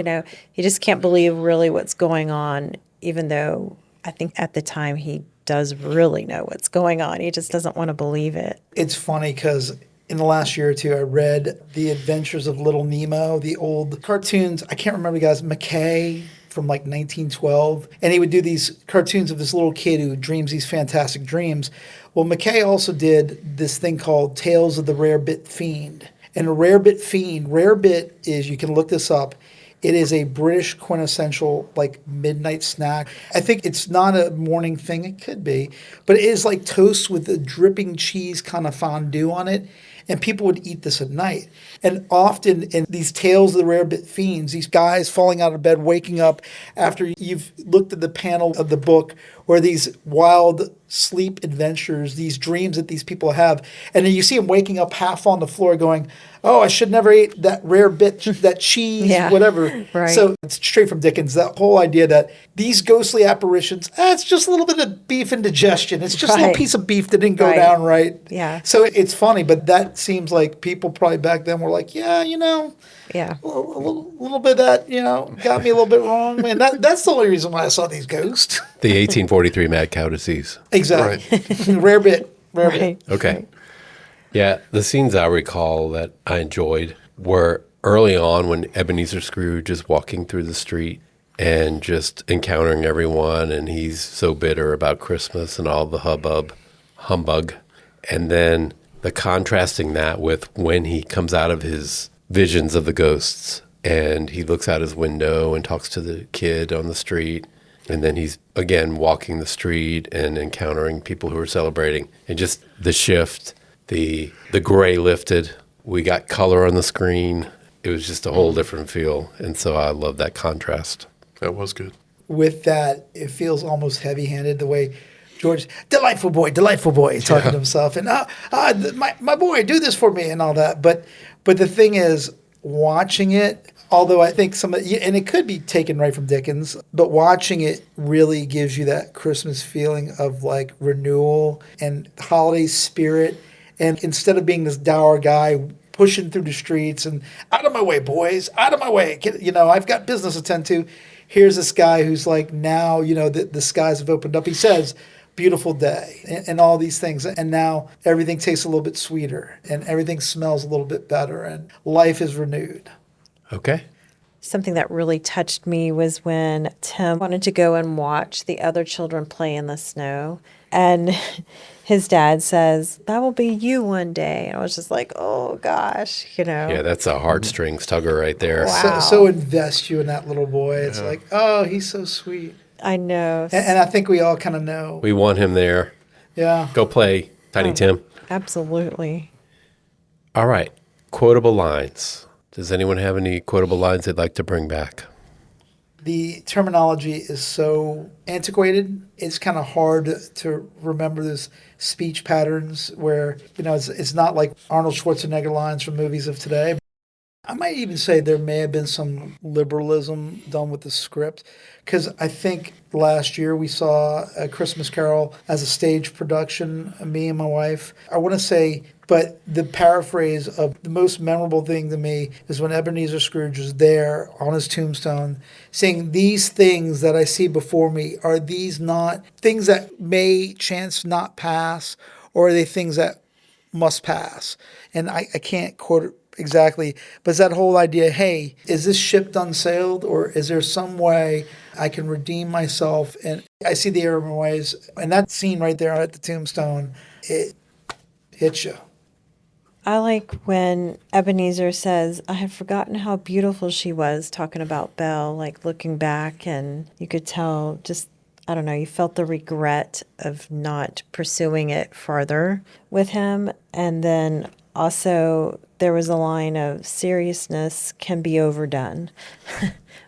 He just can't believe really what's going on, even though I think at the time he does really know what's going on. He just doesn't want to believe it. It's funny because in the last year or two, I read The Adventures of Little Nemo, the old cartoons. I can't remember the guy's McKay from like 1912. And he would do these cartoons of this little kid who dreams these fantastic dreams. Well, McKay also did this thing called Tales of the Rarebit Fiend. And a Rarebit Fiend, Rarebit is, you can look this up, it is a British quintessential like midnight snack. I think it's not a morning thing. It could be. But it is like toast with a dripping cheese kind of fondue on it. And people would eat this at night. And often in these Tales of the Rarebit Fiends, these guys falling out of bed, waking up after you've looked at the panel of the book, or these wild sleep adventures, these dreams that these people have. And then you see them waking up half on the floor going, oh, I should never eat that rare bit, that cheese, whatever. Right. So it's straight from Dickens, that whole idea that these ghostly apparitions, it's just a little bit of beef indigestion. It's just a little piece of beef that didn't go down right. Yeah. So it's funny, but that seems like people probably back then were like, yeah, Yeah. a little bit of that, got me a little bit wrong. Man, that's the only reason why I saw these ghosts. The 1843 mad cow disease. Exactly. Rare bit. Right. Okay. Right. Yeah, the scenes I recall that I enjoyed were early on when Ebenezer Scrooge is walking through the street and just encountering everyone, and he's so bitter about Christmas and all the humbug. And then the contrasting that with when he comes out of his visions of the ghosts and he looks out his window and talks to the kid on the street. And then he's, again, walking the street and encountering people who are celebrating. And just the shift, the gray lifted. We got color on the screen. It was just a whole different feel. And so I love that contrast. That was good. With that, it feels almost heavy-handed the way George, delightful boy, talking to himself. And, my boy, do this for me and all that. But the thing is, watching it, although I think and it could be taken right from Dickens, but watching it really gives you that Christmas feeling of like renewal and holiday spirit. And instead of being this dour guy pushing through the streets and out of my way, boys, out of my way, I've got business to attend to. Here's this guy who's like, now, the skies have opened up. He says, beautiful day and all these things. And now everything tastes a little bit sweeter and everything smells a little bit better and life is renewed. Okay. Something that really touched me was when Tim wanted to go and watch the other children play in the snow. And his dad says, that will be you one day. And I was just like, oh, gosh, Yeah, that's a heartstrings tugger right there. Wow. So invest you in that little boy. It's like, oh, he's so sweet. I know. And I think we all kind of know. We want him there. Yeah. Go play, Tiny Tim. Absolutely. All right. Quotable lines. Does anyone have any quotable lines they'd like to bring back? The terminology is so antiquated. It's kind of hard to remember those speech patterns where, it's not like Arnold Schwarzenegger lines from movies of today. I might even say there may have been some liberalism done with the script, because I think last year we saw A Christmas Carol as a stage production, me and my wife. I want to say, but the paraphrase of the most memorable thing to me is when Ebenezer Scrooge was there on his tombstone saying, these things that I see before me, are these not things that may chance not pass, or are they things that must pass? And I can't quote it exactly, but it's that whole idea, hey, is this ship done sailed, or is there some way I can redeem myself? And I see the error of my ways. And that scene right there at the tombstone, it hits you. I like when Ebenezer says, I had forgotten how beautiful she was, talking about Belle, like looking back, and you could tell just, I don't know, you felt the regret of not pursuing it farther with him. And then also, there was a line of seriousness can be overdone,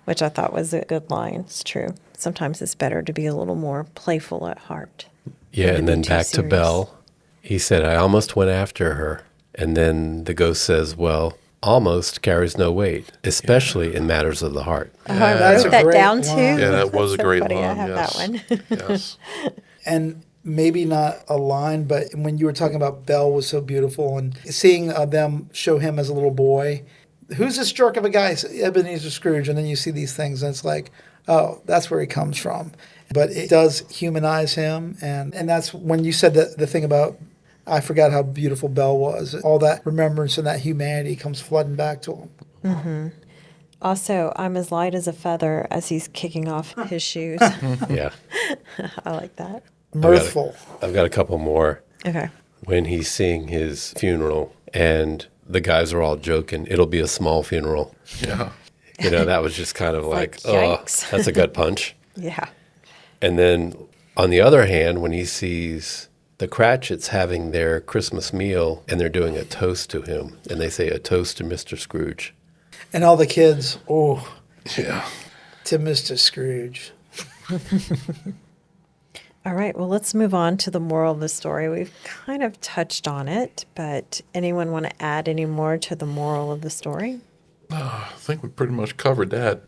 which I thought was a good line. It's true. Sometimes it's better to be a little more playful at heart. Yeah, and then too back serious. to Belle. He said, I almost went after her. And then the ghost says, well, almost carries no weight, especially in matters of the heart. I That's wrote a that great down line. too. Yeah, that was a So great funny. line. I have Yes. that one. Yes. And maybe not a line, but when you were talking about Belle was so beautiful and seeing them show him as a little boy, who's this jerk of a guy? Ebenezer Scrooge. And then you see these things and it's like, oh, that's where he comes from. But it does humanize him. And that's when you said that the thing about, I forgot how beautiful Belle was. All that remembrance and that humanity comes flooding back to him. Mm-hmm. Also, I'm as light as a feather as he's kicking off his shoes. Yeah. I like that. Mirthful. I've got a couple more. Okay. When he's seeing his funeral and the guys are all joking, it'll be a small funeral. Yeah. You know, that was just kind of like, oh, yikes. that's a gut punch. Yeah. And then on the other hand, when he sees the Cratchits having their Christmas meal and they're doing a toast to him, and they say a toast to Mr. Scrooge. And all the kids, oh, Yeah. to Mr. Scrooge. All right, well, let's move on to the moral of the story. We've kind of touched on it, but anyone want to add any more to the moral of the story? I think we pretty much covered that.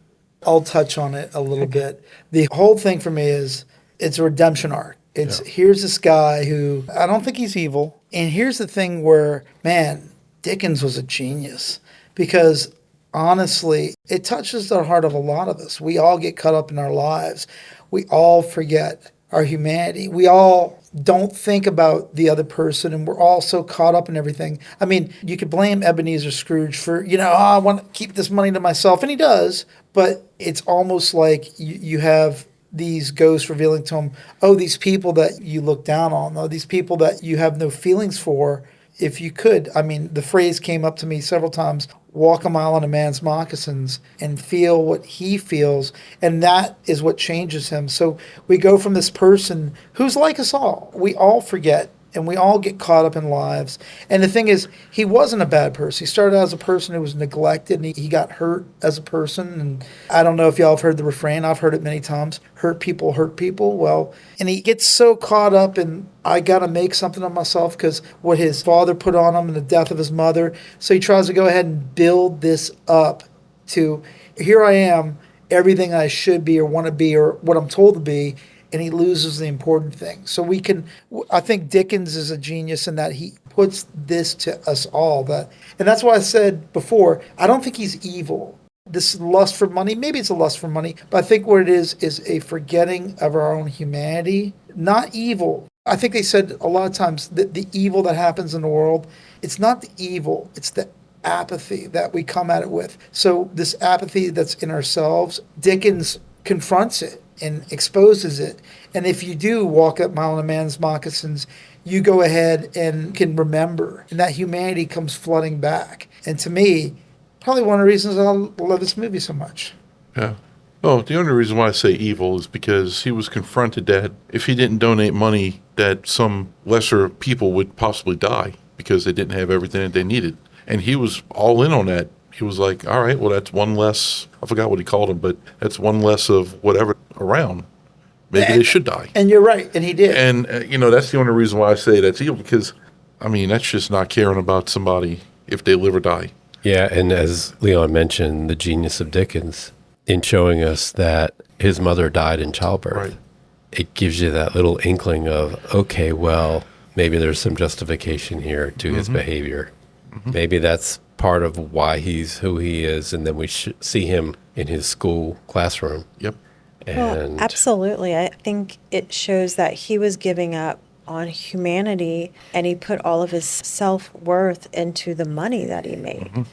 I'll touch on it a little bit. The whole thing for me is it's a redemption arc. It's here's this guy who I don't think he's evil. And here's the thing where, man, Dickens was a genius because honestly, it touches the heart of a lot of us. We all get caught up in our lives. We all forget our humanity. We all don't think about the other person, and we're all so caught up in everything. I mean, you could blame Ebenezer Scrooge for, I want to keep this money to myself, and he does, but it's almost like you have these ghosts revealing to him, oh, these people that you look down on, oh, these people that you have no feelings for. If you could, I mean, the phrase came up to me several times, walk a mile in a man's moccasins and feel what he feels. And that is what changes him. So we go from this person who's like us all. We all forget and we all get caught up in lives. And the thing is, he wasn't a bad person. He started out as a person who was neglected and he got hurt as a person. And I don't know if y'all have heard the refrain. I've heard it many times. Hurt people hurt people. Well, and he gets so caught up in, I got to make something of myself because what his father put on him and the death of his mother. So he tries to go ahead and build this up to, here I am, everything I should be or want to be or what I'm told to be. And he loses the important thing. So I think Dickens is a genius in that he puts this to us all. And that's why I said before, I don't think he's evil. This lust for money, maybe it's a lust for money, but I think what it is a forgetting of our own humanity, not evil. I think they said a lot of times that the evil that happens in the world, it's not the evil, it's the apathy that we come at it with. So this apathy that's in ourselves, Dickens confronts it and exposes it. And if you do walk that mile in a man's moccasins, you go ahead and can remember. And that humanity comes flooding back. And to me, probably one of the reasons I love this movie so much. Yeah. Oh, the only reason why I say evil is because he was confronted that if he didn't donate money, that some lesser people would possibly die because they didn't have everything that they needed. And he was all in on that. He was like, all right, well, that's one less, I forgot what he called them, but that's one less of whatever around. Maybe they should die. And you're right, and he did. And, that's the only reason why I say that's evil, because, that's just not caring about somebody if they live or die. Yeah, and as Leon mentioned, the genius of Dickens in showing us that his mother died in childbirth. Right. It gives you that little inkling of, okay, well, maybe there's some justification here to his behavior. Mm-hmm. Maybe that's part of why he's who he is, and then we see him in his school classroom. Yep. Well, absolutely. I think it shows that he was giving up on humanity, and he put all of his self-worth into the money that he made. Mm-hmm.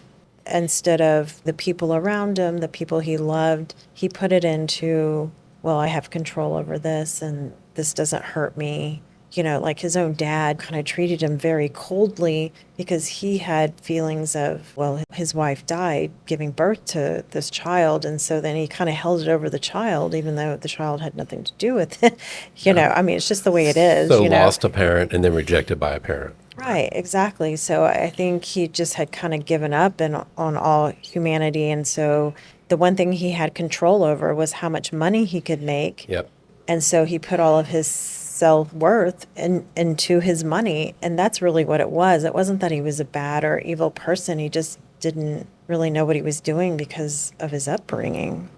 Instead of the people around him, the people he loved, he put it into, well, I have control over this, and this doesn't hurt me. Like his own dad kind of treated him very coldly because he had feelings of, well, his wife died giving birth to this child. And so then he kind of held it over the child, even though the child had nothing to do with it. It's just the way it is. So lost a parent and then rejected by a parent. Right, exactly. So I think he just had kind of given up on all humanity. And so the one thing he had control over was how much money he could make. Yep. And so he put all of his self-worth into his money, and that's really what it was. It wasn't that he was a bad or evil person. He just didn't really know what he was doing because of his upbringing.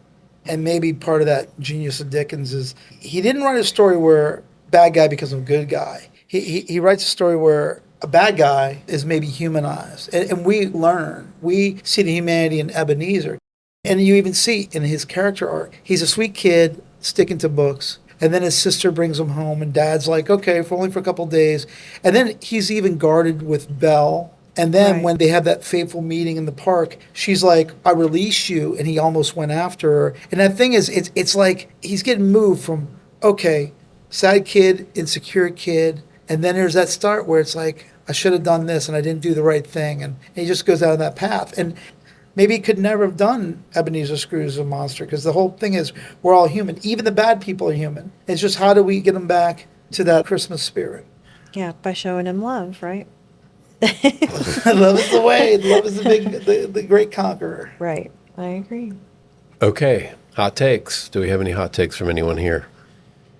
And maybe part of that genius of Dickens is he didn't write a story where bad guy becomes a good guy. He writes a story where a bad guy is maybe humanized. And we learn. We see the humanity in Ebenezer. And you even see in his character arc, he's a sweet kid sticking to books. And then his sister brings him home, and dad's like, okay, only for a couple of days. And then he's even guarded with Belle. And then when they have that fateful meeting in the park, she's like, I release you. And he almost went after her. And that thing is, it's like he's getting moved from, okay, sad kid, insecure kid. And then there's that start where it's like, I should have done this and I didn't do the right thing. And he just goes down that path. And maybe he could never have done Ebenezer Scrooge as a monster, because the whole thing is we're all human. Even the bad people are human. It's just how do we get them back to that Christmas spirit? Yeah, by showing him love, right? Love is the way. Love is the great conqueror. Right. I agree. Okay, hot takes. Do we have any hot takes from anyone here?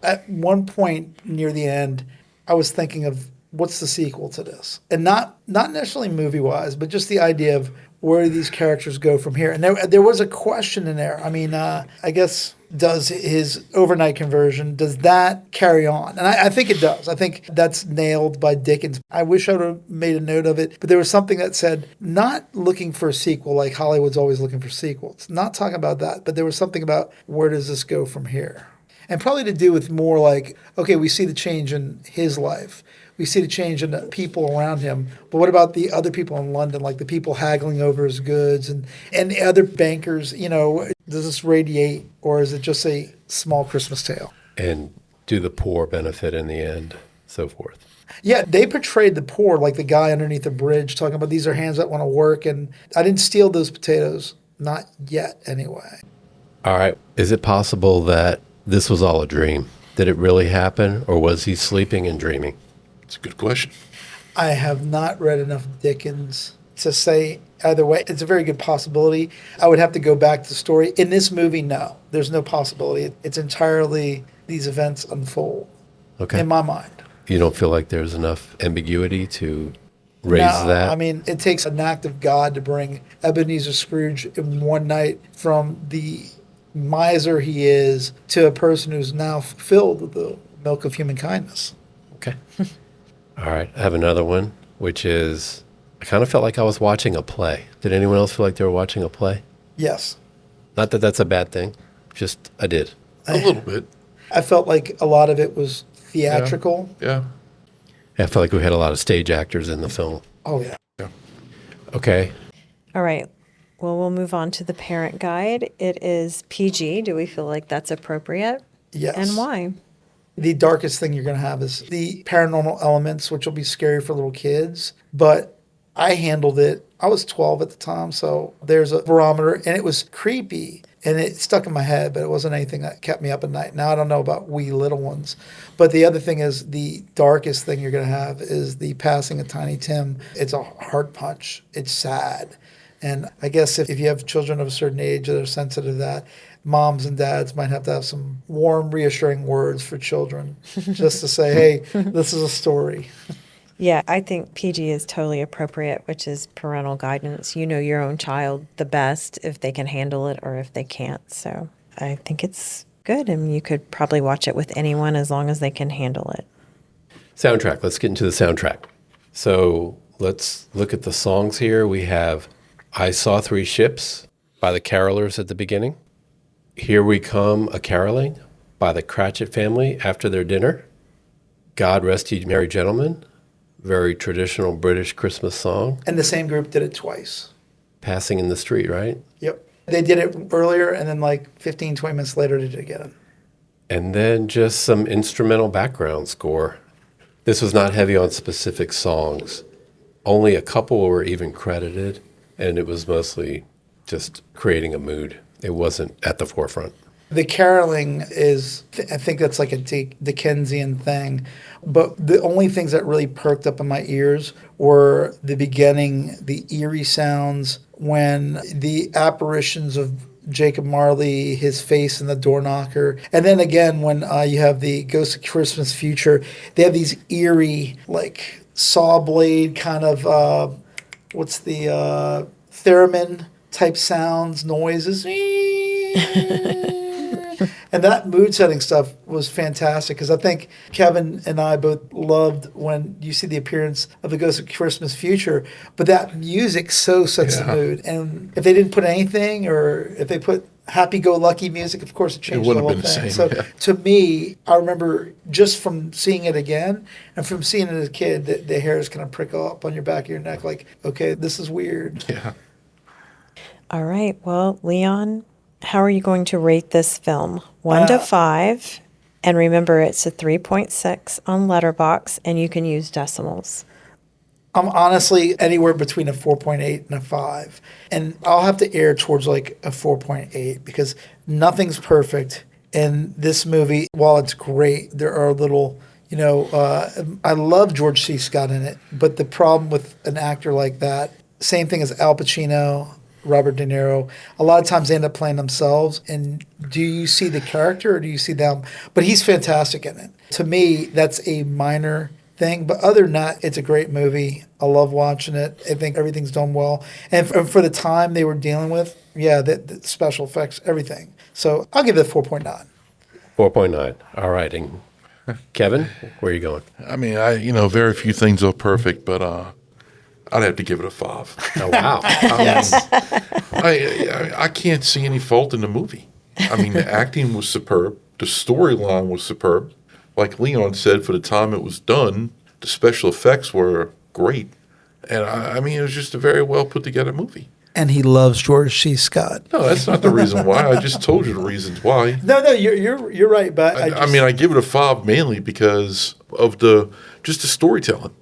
At one point near the end, I was thinking of what's the sequel to this? And not necessarily movie-wise, but just the idea of where do these characters go from here? And there was a question in there. I mean, I guess, does his overnight conversion, does that carry on? And I think it does. I think that's nailed by Dickens. I wish I would have made a note of it, but there was something that said, not looking for a sequel like Hollywood's always looking for sequels. Not talking about that, but there was something about where does this go from here? And probably to do with more like, okay, we see the change in his life. We see the change in the people around him. But what about the other people in London, like the people haggling over his goods and the other bankers? You know, does this radiate, or is it just a small Christmas tale? And do the poor benefit in the end, so forth. Yeah, they portrayed the poor like the guy underneath the bridge talking about these are hands that want to work. And I didn't steal those potatoes. Not yet, anyway. All right. Is it possible that this was all a dream? Did it really happen, or was he sleeping and dreaming? It's a good question. I have not read enough Dickens to say either way. It's a very good possibility. I would have to go back to the story. In this movie, no. There's no possibility. It's entirely these events unfold, Okay. in my mind. You don't feel like there's enough ambiguity to raise No, that? I mean, it takes an act of God to bring Ebenezer Scrooge in one night from the miser he is to a person who's now filled with the milk of human kindness. Okay. All right. I have another one, which is I kind of felt like I was watching a play. Did anyone else feel like they were watching a play? Yes. Not that that's a bad thing. Just I did. A little bit. I felt like a lot of it was theatrical. Yeah. I felt like we had a lot of stage actors in the film. Oh, yeah. Okay. All right. Well, we'll move on to the parent guide. It is PG. Do we feel like that's appropriate? Yes. And why? The darkest thing you're going to have is the paranormal elements, which will be scary for little kids. But I handled it. I was 12 at the time, so there's a barometer, and it was creepy. And it stuck in my head, but it wasn't anything that kept me up at night. Now, I don't know about wee little ones. But the other thing is the darkest thing you're going to have is the passing of Tiny Tim. It's a heart punch. It's sad. And I guess if you have children of a certain age that are sensitive to that, moms and dads might have to have some warm, reassuring words for children just to say, hey, this is a story. Yeah, I think PG is totally appropriate, which is parental guidance. You know your own child the best if they can handle it or if they can't. So I think it's good. And you could probably watch it with anyone as long as they can handle it. Soundtrack. Let's get into the soundtrack. So let's look at the songs here. We have I Saw Three Ships by the Carolers at the beginning. Here We Come A Caroling by the Cratchit family after their dinner. God Rest Ye Merry Gentlemen, very traditional British Christmas song. And the same group did it twice. Passing in the Street, right? Yep. They did it earlier, and then like 15, 20 minutes later, they did it again. And then just some instrumental background score. This was not heavy on specific songs. Only a couple were even credited, and it was mostly just creating a mood. It wasn't at the forefront. The caroling is, I think that's like a Dickensian thing. But the only things that really perked up in my ears were the beginning, the eerie sounds, when the apparitions of Jacob Marley, his face in the door knocker. And then again, when you have the Ghost of Christmas Future, they have these eerie, like, saw blade kind of, what's the theremin type sounds, noises. And that mood setting stuff was fantastic because I think Kevin and I both loved when you see the appearance of the Ghost of Christmas Future, but that music so sets the Yeah. mood. And if they didn't put anything, or if they put happy-go-lucky music, of course it changed the wouldn't whole have been the thing. same, So yeah. to me, I remember just from seeing it again and from seeing it as a kid, the hairs kind of prickle up on your back of your neck like, okay, this is weird. Yeah. All right. Well, Leon, how are you going to rate this film? 1 to 5. And remember, it's a 3.6 on Letterbox, and you can use decimals. I'm honestly anywhere between a 4.8 and a 5. And I'll have to err towards like a 4.8 because nothing's perfect. And this movie, while it's great, there are little, I love George C. Scott in it. But the problem with an actor like that, same thing as Al Pacino, Robert De Niro, a lot of times they end up playing themselves. And do you see the character or do you see them? But he's fantastic in it. To me, that's a minor thing. But other than that, it's a great movie. I love watching it. I think everything's done well. And for the time they were dealing with, yeah, the special effects, everything. So I'll give it a 4.9. 4.9. All right. And Kevin, where are you going? I mean, very few things are perfect, but I'd have to give it a 5. Oh, wow. Yes. I can't see any fault in the movie. I mean, the acting was superb. The storyline was superb. Like Leon said, for the time it was done, the special effects were great. And I mean, it was just a very well put together movie. And he loves George C. Scott. No, that's not the reason why. I just told you the reasons why. No, you're right. But I give it a 5 mainly because of just the storytelling.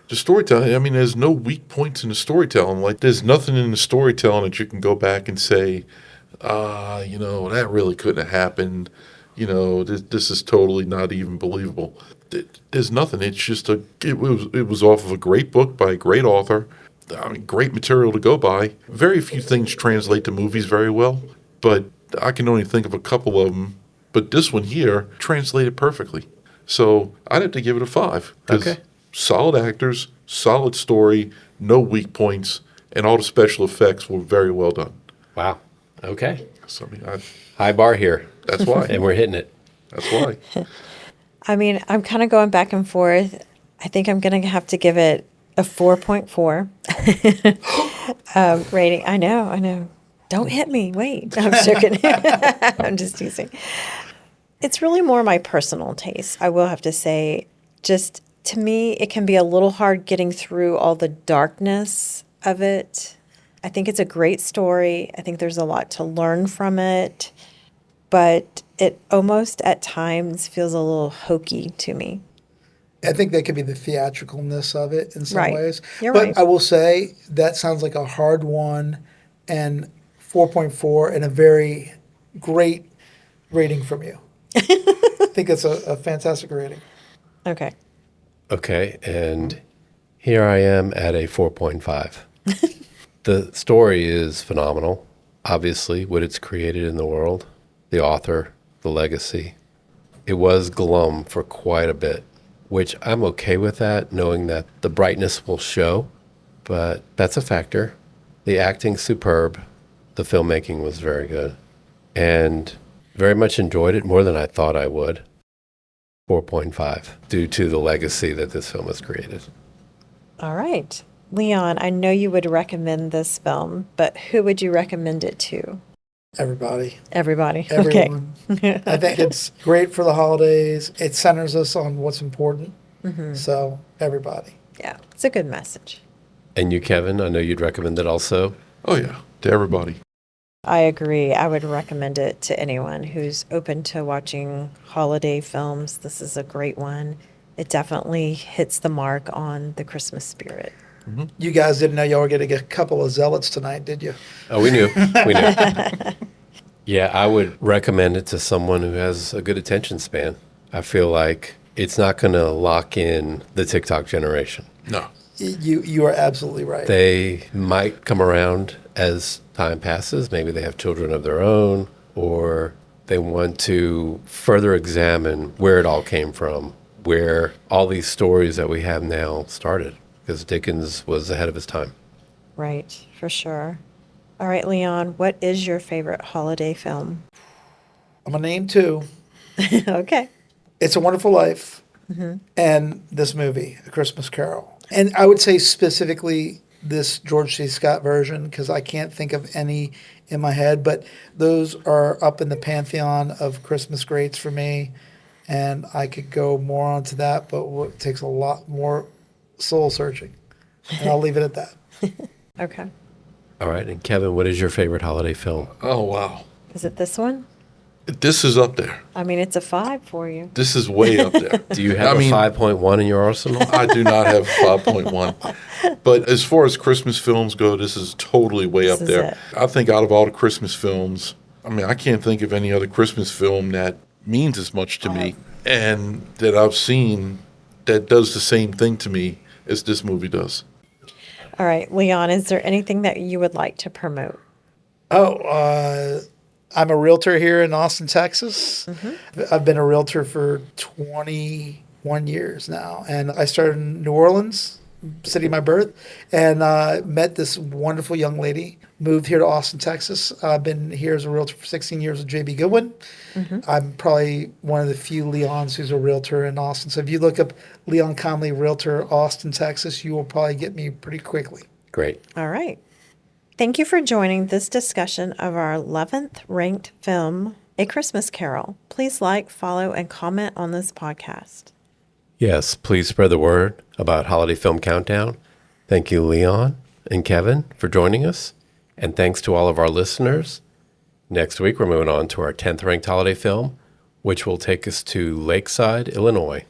The storytelling, I mean, there's no weak points in the storytelling. Like, there's nothing in the storytelling that you can go back and say, that really couldn't have happened. This is totally not even believable. There's nothing. It's just it was off of a great book by a great author. I mean, great material to go by. Very few things translate to movies very well, but I can only think of a couple of them. But this one here translated perfectly. So I'd have to give it a 5. Okay. Solid actors, solid story, no weak points, and all the special effects were very well done. Wow. Okay. So, I mean, High bar here. that's why. And we're hitting it. That's why. I mean, I'm kind of going back and forth. I think I'm going to have to give it a 4.4 rating. I know. Don't hit me. Wait. I'm joking. I'm just teasing. It's really more my personal taste. I will have to say, just to me, it can be a little hard getting through all the darkness of it. I think it's a great story. I think there's a lot to learn from it, but it almost at times feels a little hokey to me. I think that could be the theatricalness of it in some Right. ways. You're but right. I will say that sounds like a hard one, and 4.4 and a very great rating from you. I think it's a fantastic rating. Okay. Okay. And here I am at a 4.5. The story is phenomenal. Obviously, what it's created in the world, the author, the legacy. It was glum for quite a bit, which I'm okay with that, knowing that the brightness will show, but that's a factor. The acting superb. The filmmaking was very good. And very much enjoyed it more than I thought I would. 4.5, due to the legacy that this film has created. All right. Leon, I know you would recommend this film, but who would you recommend it to? Everybody. Everybody. Everyone. I think it's great for the holidays. It centers us on what's important. So, everybody. Yeah, it's a good message. And you, Kevin, I know you'd recommend it also. Oh, yeah, to everybody. I agree. I would recommend it to anyone who's open to watching holiday films. This is a great one. It definitely hits the mark on the Christmas spirit. You guys didn't know y'all were going to get a couple of zealots tonight, did you? Oh, we knew. We knew. Yeah, I would recommend it to someone who has a good attention span. I feel like it's not going to lock in the TikTok generation. No. You are absolutely right. They might come around as time passes. Maybe they have children of their own, or they want to further examine where it all came from, where all these stories that we have now started, because Dickens was ahead of his time. Right, for sure. All right, Leon, what is your favorite holiday film? I'm going to name two. Okay. It's a Wonderful Life and this movie, A Christmas Carol. And I would say specifically this George C. Scott version because I can't think of any in my head, but those are up in the pantheon of Christmas greats for me. And I could go more onto that, but it takes a lot more soul searching. And I'll leave it at that. Okay. All right. And Kevin, what is your favorite holiday film? Oh, wow. Is it this one? This is up there. I mean, it's a 5 for you. This is way up there. Do you have a 5.1 in your arsenal? I do not have 5.1. But as far as Christmas films go, this is totally way up This is there. it. I think out of all the Christmas films, I mean, I can't think of any other Christmas film that means as much to me and that I've seen that does the same thing to me as this movie does. All right, Leon, is there anything that you would like to promote? I'm a realtor here in Austin, Texas. I've been a realtor for 21 years now. And I started in New Orleans, city of my birth, and met this wonderful young lady. Moved here to Austin, Texas. I've been here as a realtor for 16 years with J.B. Goodwin. I'm probably one of the few Leons who's a realtor in Austin. So if you look up Leon Conley, realtor, Austin, Texas, you will probably get me pretty quickly. Great. All right. Thank you for joining this discussion of our 11th ranked film, A Christmas Carol. Please like, follow, and comment on this podcast. Yes, please spread the word about Holiday Film Countdown. Thank you, Leon and Kevin, for joining us. And thanks to all of our listeners. Next week, we're moving on to our 10th ranked holiday film, which will take us to Lakeside, Illinois.